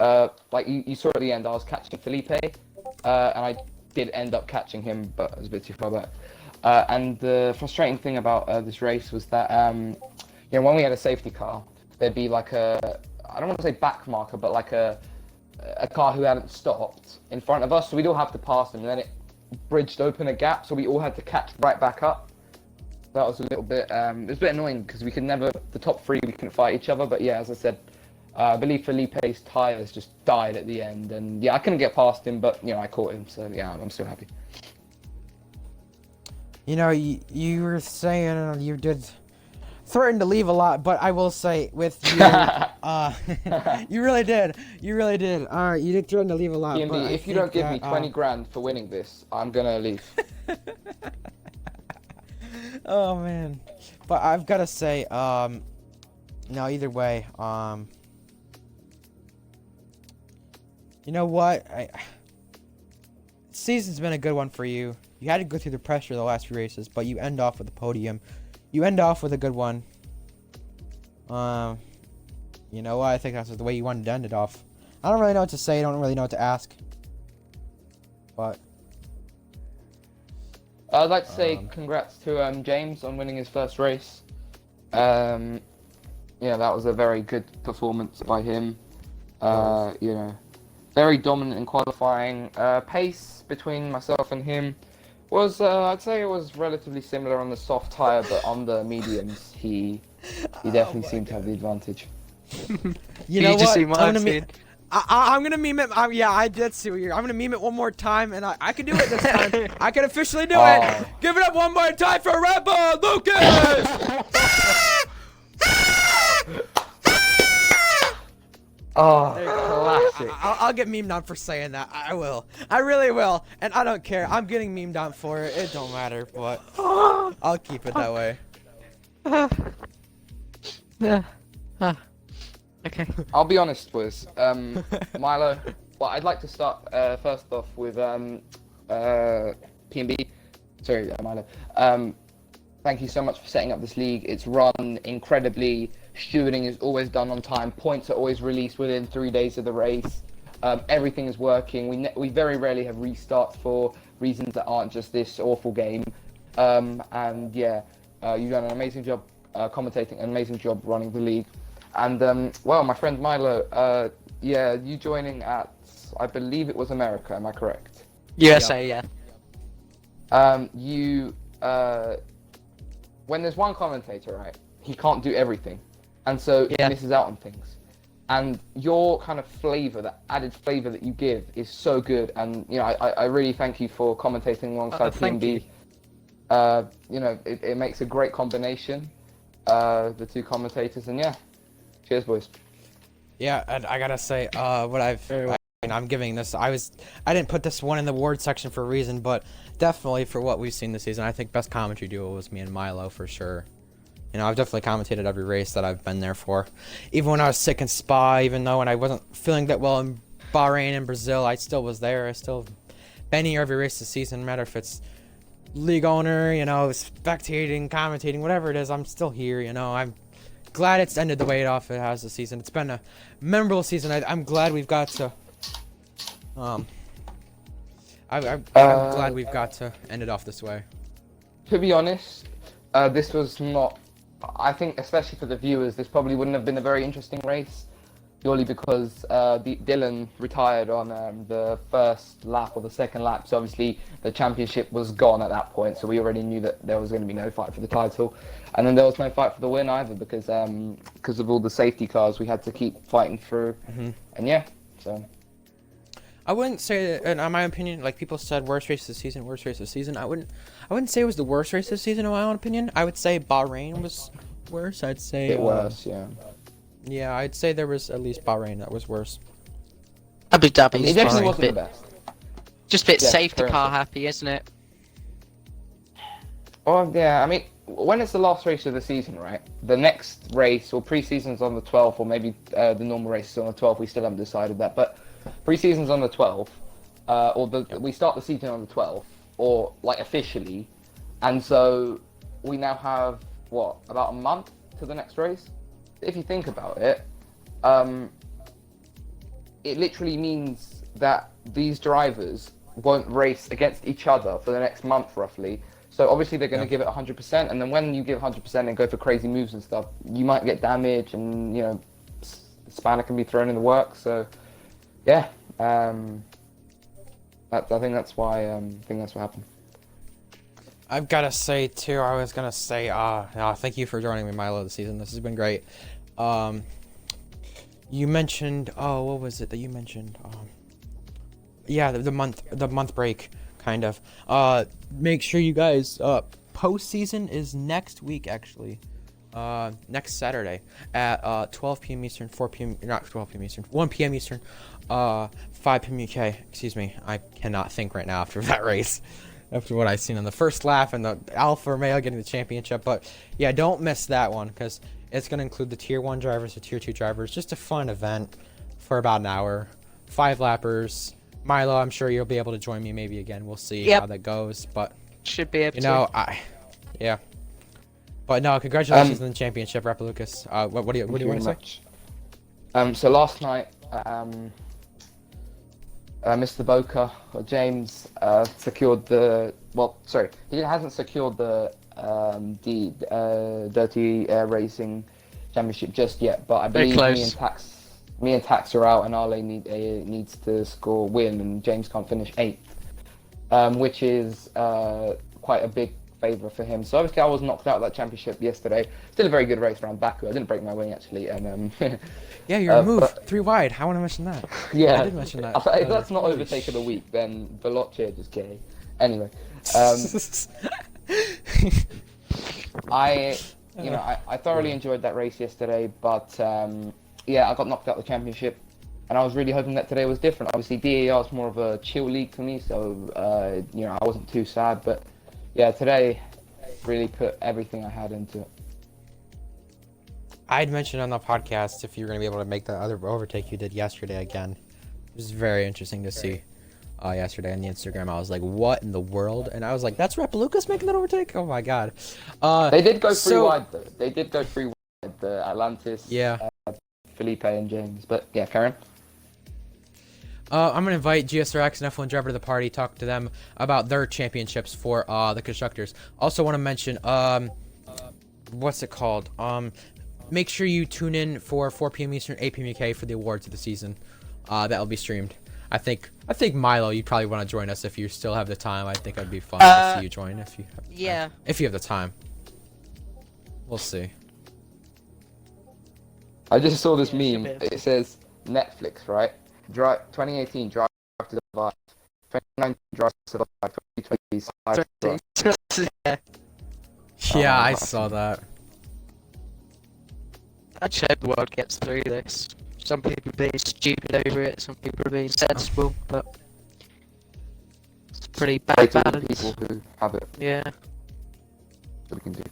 like you saw at the end, I was catching Felipe, and I did end up catching him, but it was a bit too far back. And the frustrating thing about this race was that, you know, when we had a safety car, there'd be like I don't want to say back marker, but like a car who hadn't stopped in front of us, so we'd all have to pass them, and then it bridged open a gap, so we all had to catch right back up. That was a little bit, it was a bit annoying because we could never, the top 3, we couldn't fight each other. But yeah, as I said, I believe Felipe's tyres just died at the end, and yeah, I couldn't get past him, but you know, I caught him, so yeah, I'm still happy. You know, you were saying you did threaten to leave a lot, but I will say with you, you really did. You really did. You did threaten to leave a lot. But if you don't give me 20 grand for winning this, I'm gonna leave. Oh man, but I've got to say, no, either way, you know what? Season's been a good one for you. You had to go through the pressure the last few races, but you end off with a podium. You end off with a good one. You know what? I think that's the way you wanted to end it off. I don't really know what to say. I don't really know what to ask. But I'd like to say congrats to James on winning his first race. Yeah, that was a very good performance by him. You know, very dominant in qualifying. Pace between myself and him was, I'd say it was relatively similar on the soft tyre, but on the mediums, he definitely seemed to have the advantage. You know what? I'm gonna meme it. Yeah, I did see what you're. I'm gonna meme it one more time, and I can do it this time. I can officially do it. Give it up one more time for Red Bull Lucas. Classic. I'll get memed on for saying that. I will. I really will, and I don't care. I'm getting memed on for it. It don't matter, but I'll keep it that way. Okay. I'll be honest, boys. Milo. Well, I'd like to start first off with P&B. Sorry, Milo. Thank you so much for setting up this league. It's run incredibly. Stewarding is always done on time. Points are always released within 3 days of the race. Everything is working. We very rarely have restarts for reasons that aren't just this awful game. And yeah, you've done an amazing job commentating, an amazing job running the league. And well, my friend Milo, yeah, you joining at, I believe it was America. Am I correct? USA, yeah. When there's one commentator, right, he can't do everything, and so he misses out on things. And your kind of flavor, that added flavor that you give, is so good. And you know, I really thank you for commentating alongside P&B. You know, it makes a great combination, the two commentators, and yeah, cheers, boys. Yeah, and I gotta say, I'm giving this. I didn't put this one in the award section for a reason, but definitely for what we've seen this season, I think best commentary duo was me and Milo for sure. You know, I've definitely commentated every race that I've been there for. Even when I was sick in Spa, even though when I wasn't feeling that well in Bahrain and Brazil, I still was there. I still been here every race this season, no matter if it's league owner, you know, spectating, commentating, whatever it is, I'm still here, you know. I'm glad it's ended the way it has this season. It's been a memorable season. I'm glad we've got to I'm glad we've got to end it off this way. To be honest, this was not. I think, especially for the viewers, this probably wouldn't have been a very interesting race, purely because Dylan retired on the first lap or the second lap. So obviously the championship was gone at that point. So we already knew that there was going to be no fight for the title, and then there was no fight for the win either because of all the safety cars. We had to keep fighting through, and yeah, so. I wouldn't say that, in my opinion, like people said, worst race of the season, worst race of the season. I wouldn't say it was the worst race of the season, in my own opinion. I would say Bahrain was worse. I'd say it was, yeah. Yeah, I'd say there was at least Bahrain that was worse. Abu Dhabi. It definitely wasn't the best. Just a bit Yeah, safety car happy, isn't it? Oh yeah, I mean, when it's the last race of the season, right? The next race or pre-season's on the 12th, or maybe the normal race is on the 12th. We still haven't decided that, but pre-season's on the 12th, we start the season on the 12th, or like officially, and so we now have what, about a month to the next race. If you think about it, it literally means that these drivers won't race against each other for the next month roughly. So obviously they're going to give it 100%, and then when you give 100% and go for crazy moves and stuff, you might get damage, and you know, the spanner can be thrown in the works. So yeah, I think that's why. I think that's what happened. I've gotta say too. I was gonna say, thank you for joining me, Milo, this season. This has been great. You mentioned, what was it that you mentioned? Yeah, the month break, kind of. Make sure you guys, postseason is next week actually. Next Saturday at 12 p.m. Eastern, 4 p.m. not 12 p.m. Eastern, 1 p.m. Eastern, 5 p.m. UK. Excuse me, I cannot think right now after that race, after what I've seen on the first lap and the Alpha Romeo getting the championship. But yeah, don't miss that one because it's going to include the Tier 1 drivers, the Tier 2 drivers. Just a fun event for about an hour. 5 lappers. Milo, I'm sure you'll be able to join me maybe again. We'll see how that goes. But should be able to. You know, yeah. But no, congratulations on the championship, Rapper Lucas. What do you want to say? So last night, Mr. Boca, or James, secured the. Well, sorry, he hasn't secured the Dirty Air Racing Championship just yet. But I believe me and Tax are out, and ARL needs to win, and James can't finish 8th, which is quite a big favour for him. So obviously I was knocked out of that championship yesterday. Still a very good race around Baku. I didn't break my wing actually, and yeah, your move 3 wide. I want to mention that. Yeah, I did mention that. If that's not overtaken a week, then Veloce is gay. Anyway, I thoroughly enjoyed that race yesterday, but yeah, I got knocked out of the championship, and I was really hoping that today was different. Obviously, DAR is more of a chill league for me, so I wasn't too sad, but yeah, today really put everything I had into it. I'd mentioned on the podcast if you're going to be able to make the other overtake you did yesterday again. It was very interesting to see. Yesterday on the Instagram, I was like, "What in the world?" And I was like, "That's Rapalucas making that overtake? Oh my god!" They did go three so wide though. They did go three wide. The Atlantis, yeah. Felipe and James. But yeah, Karen. I'm gonna invite GSRX and F1 Driver to the party. Talk to them about their championships for the constructors. Also, want to mention what's it called? Make sure you tune in for 4 p.m. Eastern, 8 p.m. UK for the awards of the season. That'll be streamed. I think Milo, you probably want to join us if you still have the time. I think it'd be fun to see you join if you have the time. If you have the time. We'll see. I just saw this meme. It says Netflix, right? 2018 Drive to Survive. 2019 Drive to Survive. 2020 yeah. Yeah, I saw that. I just hope the world gets through this. Some people are being stupid over it, some people are being sensible, but it's pretty bad balance. People who have it. Yeah. So we can do.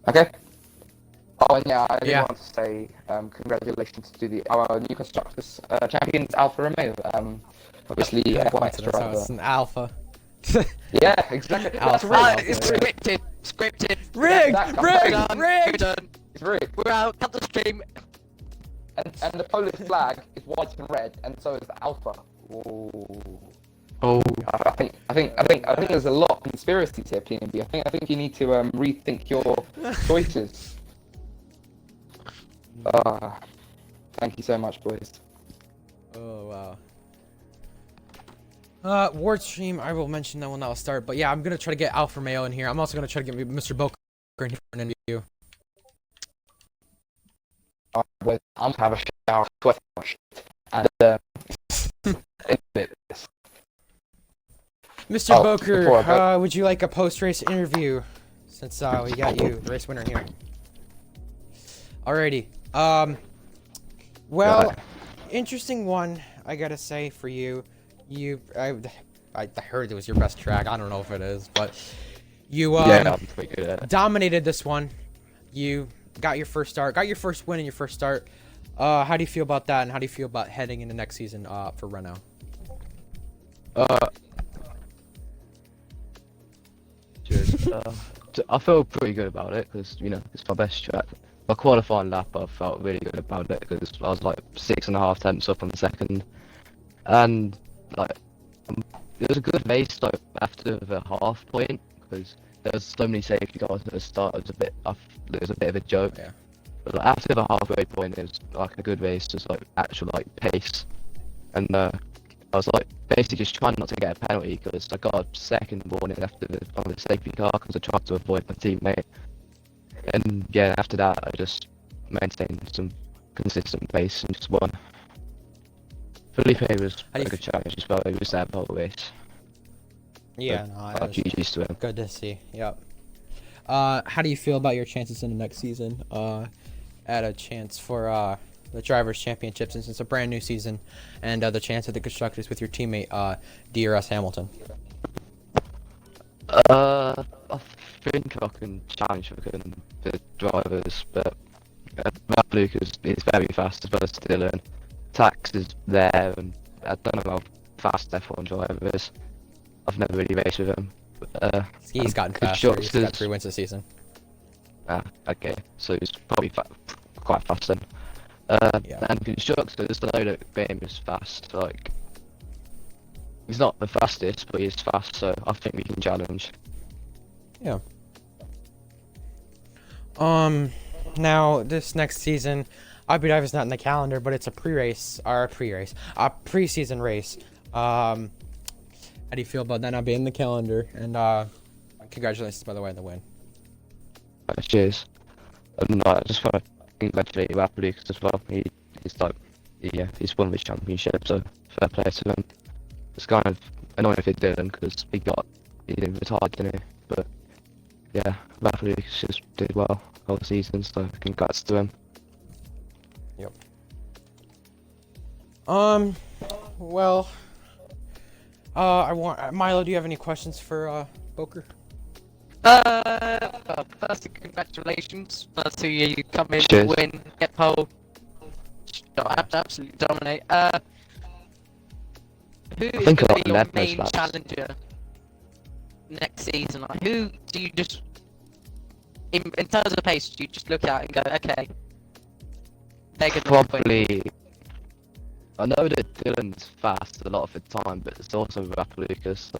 Okay. Oh, and yeah, I did want to say congratulations to our new constructors, champions Alfa Romeo. Obviously, F1 extra driver. It's an Alpha. Yeah, exactly. Alpha. It's scripted. Scripted. Rigged. It's rigged. We're out. Cut the stream. And the Polish flag is white and red, and so is the Alpha. Ooh. Oh. I think there's a lot of conspiracies here, PNB. I think you need to rethink your choices. Thank you so much, boys. Oh wow. Ward stream, I will mention that when that'll start. But yeah, I'm gonna try to get Alfa Romeo in here. I'm also gonna try to get Mr. Boker in here for an interview. I'm gonna have a shower, and Mr. Boker, would you like a post-race interview? Since we got you, the race winner here. Alrighty. Well, interesting one, I gotta say for you. I heard it was your best track. I don't know if it is, but you I'm pretty good at it. dominated this one. You got your first start, got your first win in your first start. How do you feel about that, and how do you feel about heading into next season for Renault? I feel pretty good about it because it's my best track. My qualifying lap, I felt really good about it because I was like 6.5 tenths up on the second, and like it was a good race like after the half point because there was so many safety cars at the start. It was a bit of a joke. Yeah. But like, after the halfway point, it was like a good race, just like actual like pace, and I was like basically just trying not to get a penalty because I got a second warning after on the safety car because I tried to avoid my teammate. And yeah, after that, I just maintained some consistent pace and just won. Felipe was a good challenge as well. He was there the whole race. Yeah, no, GG's to him. Good to see. Yep. How do you feel about your chances in the next season? At a chance for the Drivers' Championship since it's a brand new season, and the chance at the constructors with your teammate DRS Hamilton. I think I can challenge the drivers, but Luke is very fast as well as Dylan. Tax is there, and I don't know how fast F1 driver is. I've never really raced with him. But, He's gotten faster. He's got 3 wins this season. Okay, so he's probably quite fast then. Yeah. And constructors, I know that Bame is fast. Like, he's not the fastest, but he's fast, so I think we can challenge. Yeah. Now this next season, Abu Dhabi is not in the calendar, but it's a preseason race. How do you feel about that not being in the calendar? And congratulations, by the way, on the win. Cheers. And I just want to congratulate you, Apple, as well. He's won the championship, so fair play to him. It's kind of annoying if he didn't, because he didn't retire, didn't he? But yeah, Apple just did well all season, so congrats to him. Yep. Well, Milo, do you have any questions for Boker? Well, firstly, congratulations. First two you come in, Cheers. win, get pole, absolutely dominate. Who is think going I to be got your 11 main laps. challenger next season? Like, who do you just, in terms of pace, do you just look at and go, okay, they're going to win? Probably. I know that Dylan's fast a lot of the time, but it's also Rap Lucas.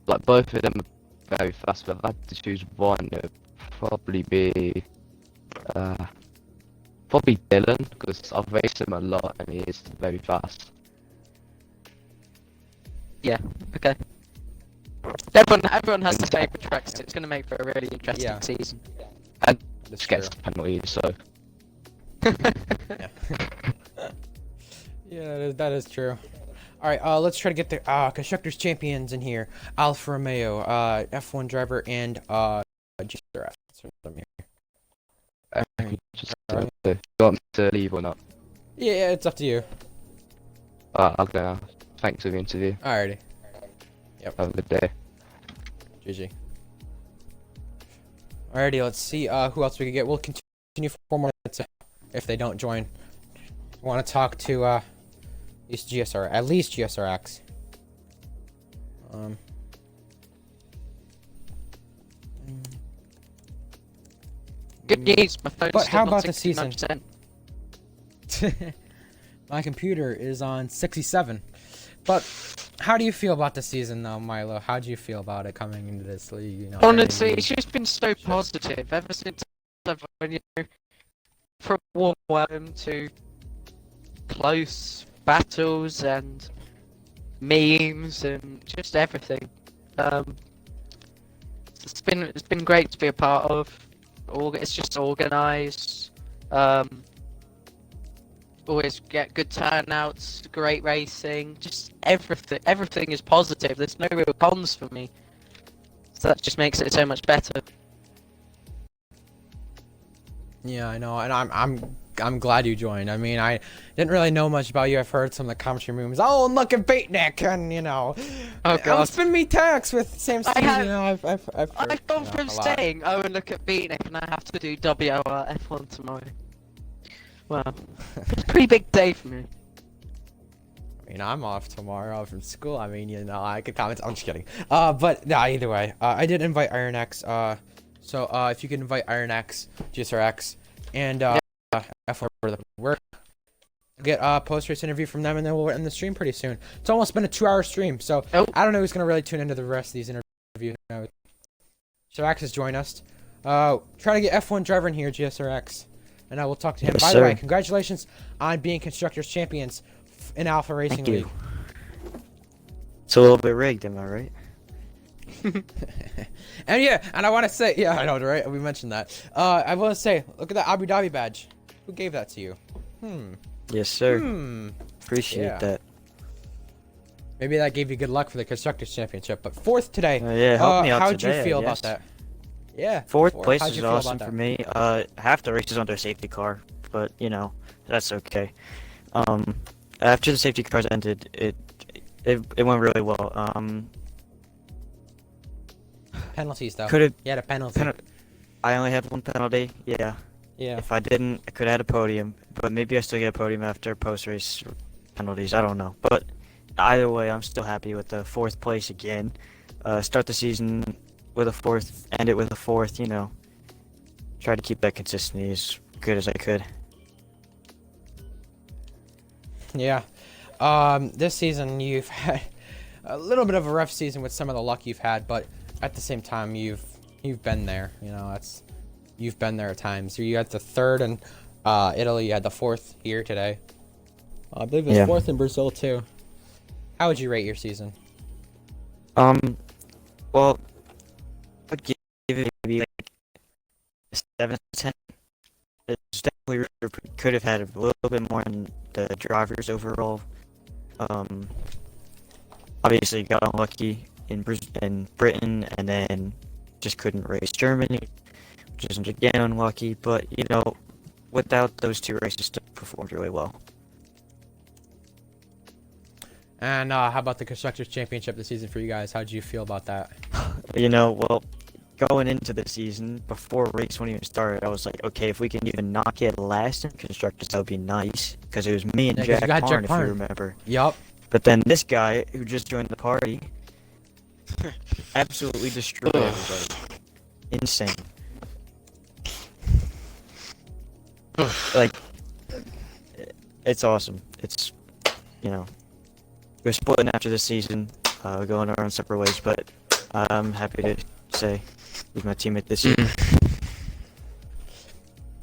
Like both of them are very fast, but if I had to choose one, it would probably be probably Dylan, because I've raced him a lot and he is very fast. Yeah, okay. Everyone has their favourite tracks, so it's going to make for a really interesting Yeah. season. And That's just gets penalties, so Yeah. Yeah, that is true. All right, let's try to get the constructors champions in here. Alfa Romeo, F1 driver, and GSRF. just do you want me to leave or not? Yeah, it's up to you. I'll go now. Thanks for the interview. Alrighty, Have a good day. GG. Alrighty, let's see who else we can get. We'll continue for 4 more minutes if they don't join. Want to talk to at least GSRX. Good news, my phone's But still how on about the season? 69%. My computer is on 67. But how do you feel about the season, though, Milo? How do you feel about it coming into this league? You know, Honestly, early it's just been so positive ever since I've, from warm welcome to close battles and memes and just everything. It's been great to be a part of. It's just organised. Always get good turnouts, great racing, just everything. Everything is positive. There's no real cons for me. So that just makes it so much better. Yeah, I know, and I'm glad you joined. I mean, I didn't really know much about you. I've heard some of the commentary moves. Oh, and look at Beatnik, and you know, Oh god. spin me tax with Sam Steve. have- You know, I've heard, I've gone you know, from a lot. saying, oh, and look at Beatnik, and I have to do WR F1 tomorrow. Well, it's a pretty big day for me. I mean, I'm off tomorrow from school. I mean, you know, I could comment. I'm just kidding. But nah, either way, I did invite Iron X. So if you could invite Iron X, GSRX, and F4 for the work. Get a post-race interview from them, and then we'll end the stream pretty soon. It's almost been a 2-hour stream, so Oh. I don't know who's gonna really tune into the rest of these interviews. GSRX has joined us. Try to get F1 driver in here, GSRX, and I will talk to him. Yes, By the way, sir. congratulations on being constructors champions in Alpha Racing Thank League. you. It's a little bit rigged, am I right? And yeah, and I want to say, yeah, I know, right? We mentioned that. I want to say, look at that Abu Dhabi badge. Who gave that to you? Yes, sir. Hmm. Appreciate Yeah. that. Maybe that gave you good luck for the constructors championship. But fourth today. Yeah, help me out how'd today, you I feel about guess. that? Yeah. Fourth place How'd is you feel about awesome that? for me. Half the race is under safety car, but you know that's okay. After the safety cars ended, it went really well. Penalties though. Could have. You had a penalty. I only had one penalty. Yeah. Yeah. If I didn't, I could have had a podium, but maybe I still get a podium after post-race penalties. I don't know, but either way, I'm still happy with the fourth place again. Start the season with a fourth, end it with a fourth. You know, try to keep that consistency as good as I could. Yeah. This season you've had a little bit of a rough season with some of the luck you've had, but at the same time you've been there. You know, you've been there at times. You had the third in Italy. You had the fourth here today. I believe it was Yeah. fourth in Brazil too. How would you rate your season? Well, I'd give it maybe like a 7 to 10. It's definitely could have had a little bit more in the drivers overall. Obviously got unlucky in Britain, and then just couldn't race Germany, which is again unlucky. But you know, without those two races, still performed really well. And how about the constructors championship this season for you guys? How did you feel about that? You know, well, going into the season, before race 1 even started, I was like, okay, if we can even not get last in constructors, that would be nice. Because it was me and Yeah, 'cause you Jack got Parn, Jack if Parn. you remember. Yup. But then this guy, who just joined the party, absolutely destroyed everybody. Insane. Like, it's awesome. It's, you know, we're splitting after this season, going our own separate ways, but I'm happy to say he's my teammate this year.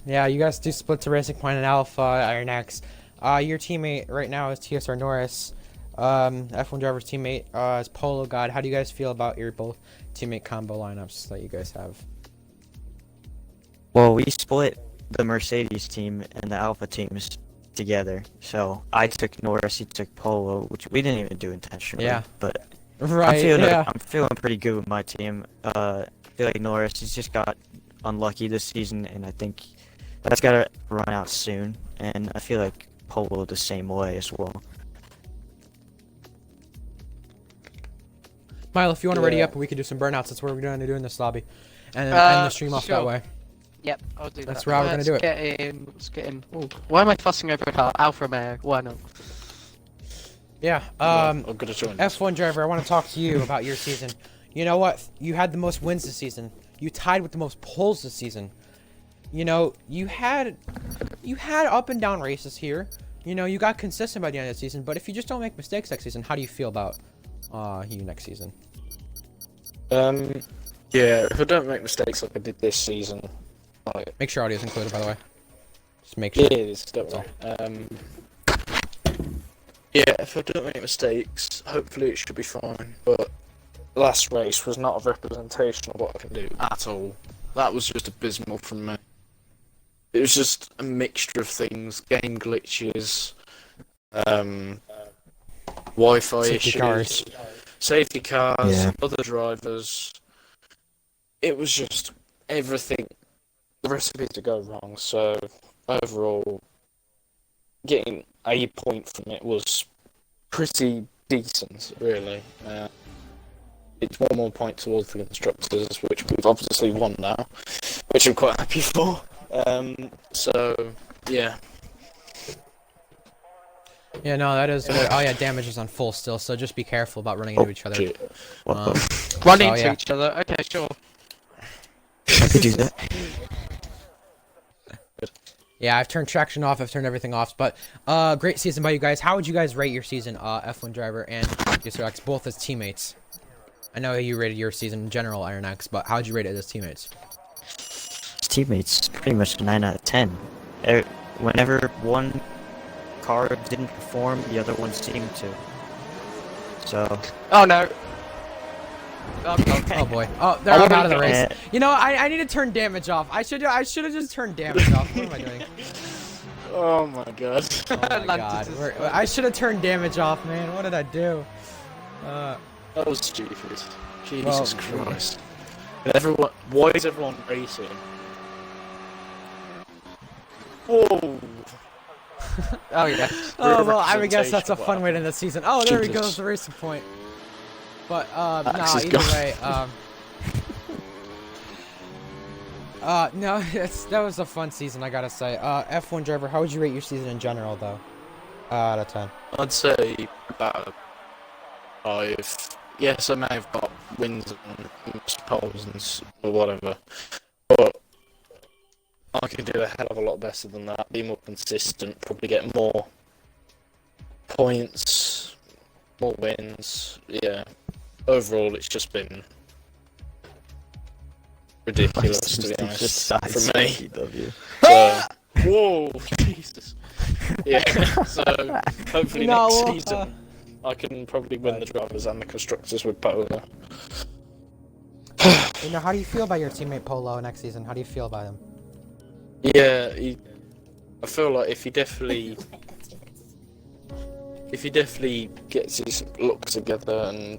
Yeah, you guys do split to Racing Point and Alpha Iron X. Your teammate right now is TSR Norris. F1 driver's teammate is Polo God. How do you guys feel about your both teammate combo lineups that you guys have? Well, we split the Mercedes team and the Alpha teams together. So I took Norris, he took Polo, which we didn't even do intentionally. Yeah. But Right. I'm feeling pretty good with my team. I feel like Norris, he's just got unlucky this season, and I think that's got to run out soon. And I feel like Polo the same way as well. Milo, if you want to ready Yeah. up, we could do some burnouts. That's what we're going to do in this lobby, and then end the stream off that sure. way. Yep, I'll do That's that. how we're gonna do it. Let's get in. Ooh, why am I fussing over Alpha Mare? Why not? Yeah. I'm gonna join. F1 driver, I want to talk to you about your season. You know what? You had the most wins this season. You tied with the most poles this season. You know, you had up and down races here. You know, you got consistent by the end of the season. But if you just don't make mistakes next season, how do you feel about you next season? Yeah, if I don't make mistakes like I did this season, like Make sure audio's included, by the way. Just make sure. it is, don't worry. Yeah, if I don't make mistakes, hopefully it should be fine. But last race was not a representation of what I can do at all. That was just abysmal from me. It was just a mixture of things, game glitches, Wi-Fi Safety issues, cars. safety cars, Yeah. other drivers. It was just everything, the recipe to go wrong. So overall, getting a point from it was pretty decent, really. It's one more point towards the constructors, which we've obviously won now, which I'm quite happy for. So yeah. Yeah, no, that is good. Oh, yeah, damage is on full still, so just be careful about running into each other. Shit. Um, Run So, into yeah. each other. Okay, sure. I could do that. Yeah, I've turned traction off. I've turned everything off. But great season by you guys. How would you guys rate your season, F1 driver and User X, both as teammates? I know you rated your season in general, Iron X, but how would you rate it as teammates? His teammates pretty much 9 out of 10. Whenever one car didn't perform, the other one seemed to. So. Oh no. Oh, God. Oh boy. Oh, they're out of the race. Eh, You know, I need to turn damage off. I should have just turned damage off. What am I doing? Oh my god. Oh my Atlantis god. is- I should have turned damage off, man. What did I do? That was stupid. Jesus Well, Christ. And everyone, why is everyone racing? Whoa! Oh yeah. Oh well, I would guess that's a Representation, fun wow. way to end the season. Oh, there we go. Jesus. It's the racing point. But Max no, is either gone. way, no, that was a fun season, I gotta say. F1 driver, how would you rate your season in general, though? Out of 10. I'd say about a 5. Yes, I may have got wins and most poles and or whatever, but I can do a hell of a lot better than that. Be more consistent, probably get more points, more wins. Yeah. Overall, it's just been ridiculous, to be honest, for me. So, whoa, Jesus. Yeah, so hopefully No, next season I can probably win the drivers and the constructors with Polo. You know, how do you feel about your teammate Polo next season? How do you feel about him? Yeah, I feel like if he definitely gets his look together and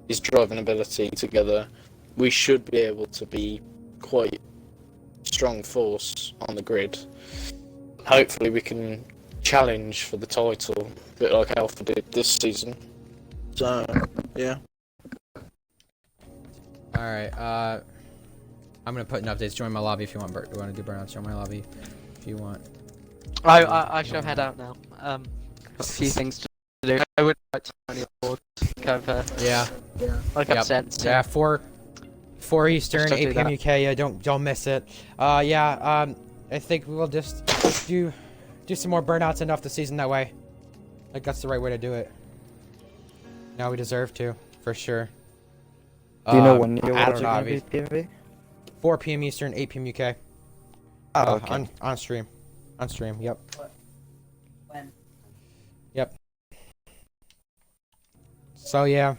his driving ability together, we should be able to be quite strong force on the grid. Hopefully we can challenge for the title, a bit like Alpha did this season. So, yeah. Alright, I'm gonna put in updates. Join my lobby if you want. You want to do burnouts? Join my lobby if you want. I shall head out now. Got a few things to do. I would like to only afford cover. Yeah. Like Yep. I've said. So. Yeah, 4 Eastern, Still do 8 p.m. that. UK. Yeah, don't miss it. I think we'll just do some more burnouts and off the season that way. Like that's the right way to do it. Now we deserve to, for sure. Do you know when your I worlds don't are know. going to be PMV? 4 p.m. Eastern, 8 p.m. UK. Oh, okay. On stream. On stream. Yep. When? Yep. So yeah,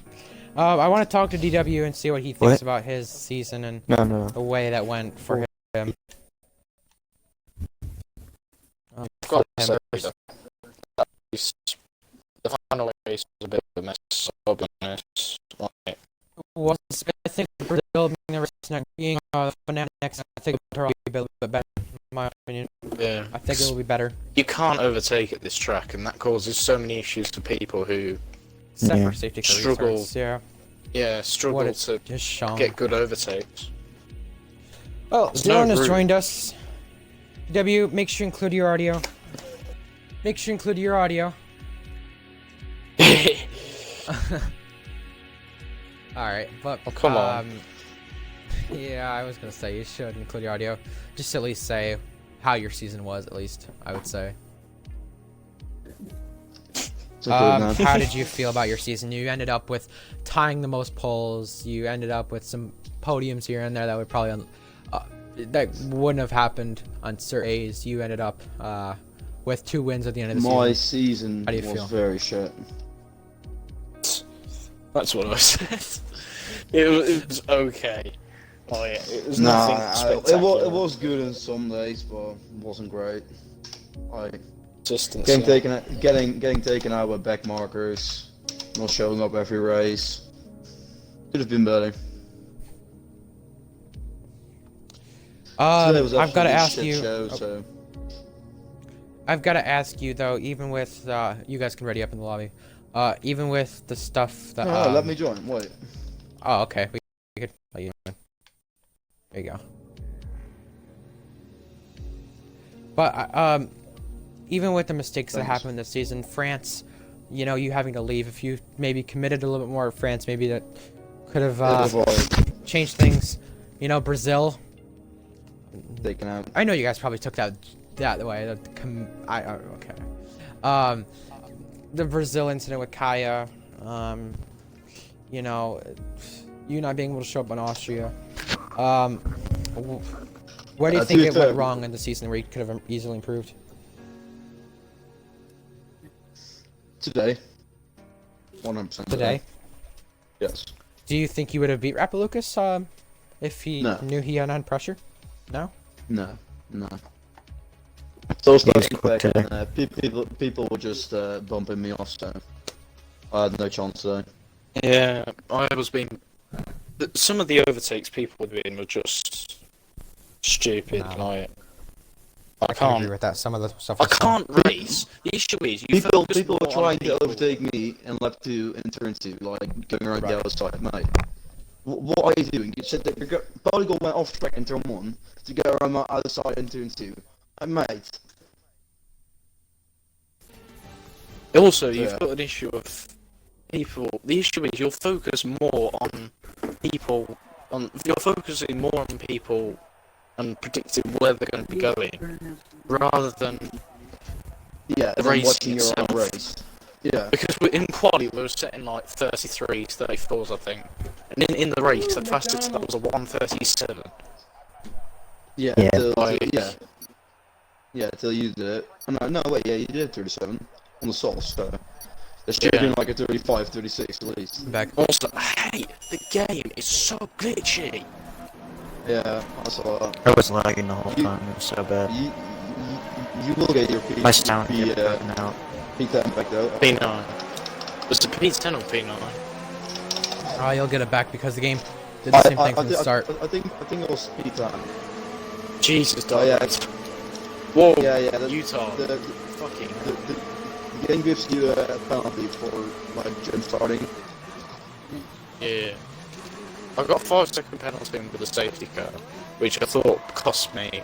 I want to talk to DW and see what he thinks What? about his season and No. the way that went for him. Got to him say, first. that the final race was a bit of a mess, I'll be honest. Like, Was I think Brazil being the race next, being Fnatic next, I think it'll probably be a little bit better, in my opinion. yeah. I think it will be better. You can't overtake at this track, and that causes so many issues for people who, Except Yeah. for safety car Struggle. restarts, yeah. struggle What it's to just shown. get good overtakes. Well, There's no Dylan has room. joined us. W, make sure you include your audio. Make sure you include your audio. Alright, but Oh, come on. yeah, I was gonna say you should include your audio. Just at least say how your season was, at least, I would say. How did you feel about your season? You ended up with tying the most polls. You ended up with some podiums here and there that would probably that wouldn't have happened on Sir A's. You ended up with 2 wins at the end of the My season. season How do you was feel? very shit. That's what I said. It was okay. Oh yeah, it was Nah, nothing spectacular. it was good in some days, but it wasn't great. Like Consistency. getting taken out with back markers, not showing up every race. Could have been better. Today was I've got to absolutely a ask shit you. show, so. I've got to ask you though. Even with you guys can ready up in the lobby. Even with the stuff that. No, let me join. Wait. Oh, okay. We could let you in. There you go. But even with the mistakes that Thanks. happened this season, France, you know, you having to leave. If you maybe committed a little bit more to France, maybe that could have It was like changed things. You know, Brazil. taken out. I know you guys probably took that way. Okay. The Brazil incident with Kaya. You know, you not being able to show up in Austria. Where do you To think be it fair- went wrong in the season where you could have easily improved? Today. 100% Today? Yes. Do you think you would have beat Rapalucas if he No. knew he had on pressure? No? No. So He was starting quick back, today. people were just bumping me off, so I had no chance today. Yeah, I was being. Some of the overtakes people were doing were just stupid. No. Like, I I can agree can't. with that. Some of the stuff I was can't race. The issue is you People focus were more on trying to people. overtake me in lap 2 and turn 2, like going around Right. the other side, mate. What are you doing? You said that your Polygon went off track in turn 1 to go around my other side in turn 2. Mate. Also, you've Yeah. got an issue of people. The issue is you're focused more on people. You're focusing more on people and predicting where they're going to be going, rather than Yeah, The and then race watching your own itself. race. Yeah. because in quali we were setting like 33s, 34s, I think, and in the race the fastest that was a 1:37. Yeah, Yeah. Yeah, till you did it. Oh, no, wait, yeah, you did 37 on the sauce, so there should have Yeah. been like a 35, 36 at least. back. Also, hey, the game is so glitchy. Yeah, I saw that. I was lagging the whole time. It was so bad. You will get your My sound P, kept broken out. P10 back though. P9. Was it P10 or P9? Oh, you'll get it back because the game did the same thing from the start. I think it was P10. Jesus, Oh yeah, darling. Whoa, yeah, yeah. Utah. The Fucking. game gives you a penalty for like jump starting. Yeah. I got a 5-second penalty with a safety car, which I thought cost me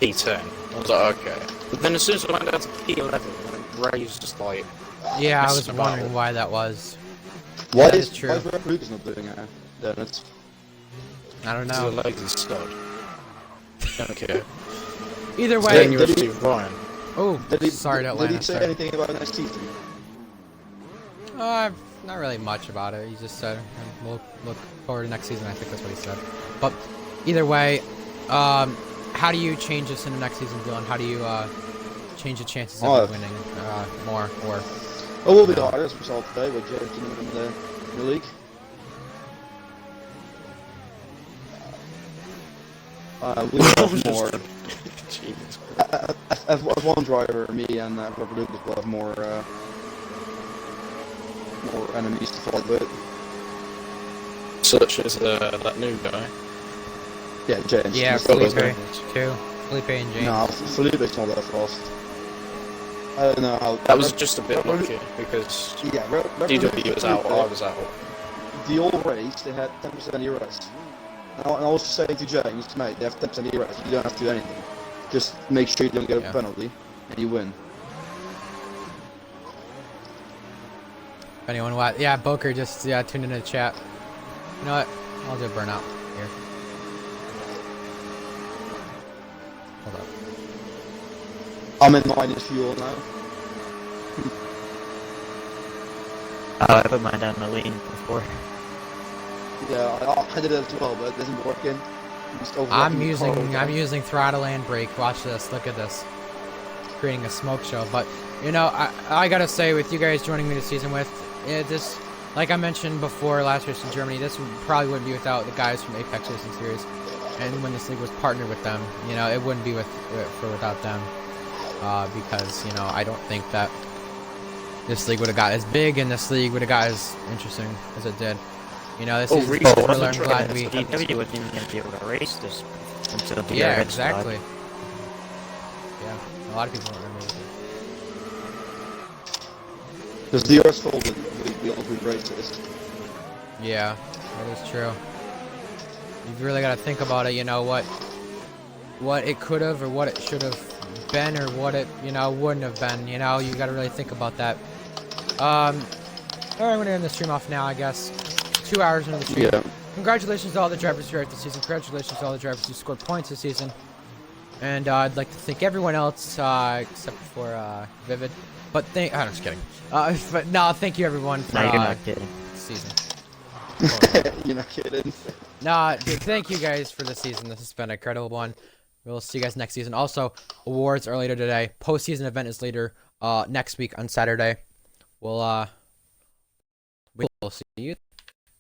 P10. I was like, okay. But then as soon as I went down to P11, when it raised, like... Yeah, I was messing about. wondering why that was. Why that is is true. Why is Red Lucas not doing it? Dennis? I don't He's a know. lazy stud. Okay. Either Then way. you refuse Ryan. Oh, Did he, sorry to did Atlanta. he say Sorry. anything about next season? Not really much about it. He just said we'll look forward to next season. I think that's what he said. But either way, how do you change this in the next season, Dylan? How do you change the chances of you winning more? Or Oh, we'll be the hardest result today with James in the league. We have more. Jesus. As one driver, me and Robert Lucas will have more enemies to fight with. Such as that new guy. Yeah, James. yeah, He's still Felipe there. too. Felipe and James. No, Felipe's not that fast. I don't know how. That was just a bit lucky, because Yeah, DW was out, I was out. The old race, they had 10% ERS. And I was saying to James, mate, they have 10% ERS, you don't have to do anything. Just make sure you don't get a penalty, and you win. If anyone what? Yeah, Boker just tuned into the chat. You know what? I'll do a burnout here. Hold up. I'm in minus fuel now. I put mine down to lean before. Yeah, I did it as well, but it isn't working. I'm using throttle and brake. Watch this. Look at this. Creating a smoke show. But you know, I gotta say, with you guys joining me this season, this, like I mentioned before, last race in Germany, this probably wouldn't be without the guys from Apex Racing Series. And when this league was partnered with them, you know, it wouldn't be without them. Because you know, I don't think that this league would have got as big and this league would have got as interesting as it did. You know, this is really? I'm glad we. DW wasn't even going to be able to race this until the Yeah, DRX exactly. spot. Yeah, a lot of people don't remember this. Because the ERS folded, we all agreed races. Yeah, that is true. You've really got to think about it. You know what it could have or what it should have been or what it wouldn't have been. You know, you got to really think about that. All right, I'm gonna end the stream off now, I guess. 2 hours into the stream. Yeah. Congratulations to all the drivers here at the season. Congratulations to all the drivers who scored points this season. And I'd like to thank everyone else except for Vivid. But I'm just kidding. But no, thank you everyone for No, you're not kidding. this season. You're not kidding. Nah, dude, thank you guys for this season. This has been an incredible one. We'll see you guys next season. Also, awards are later today. Postseason event is later next week on Saturday. We'll see you.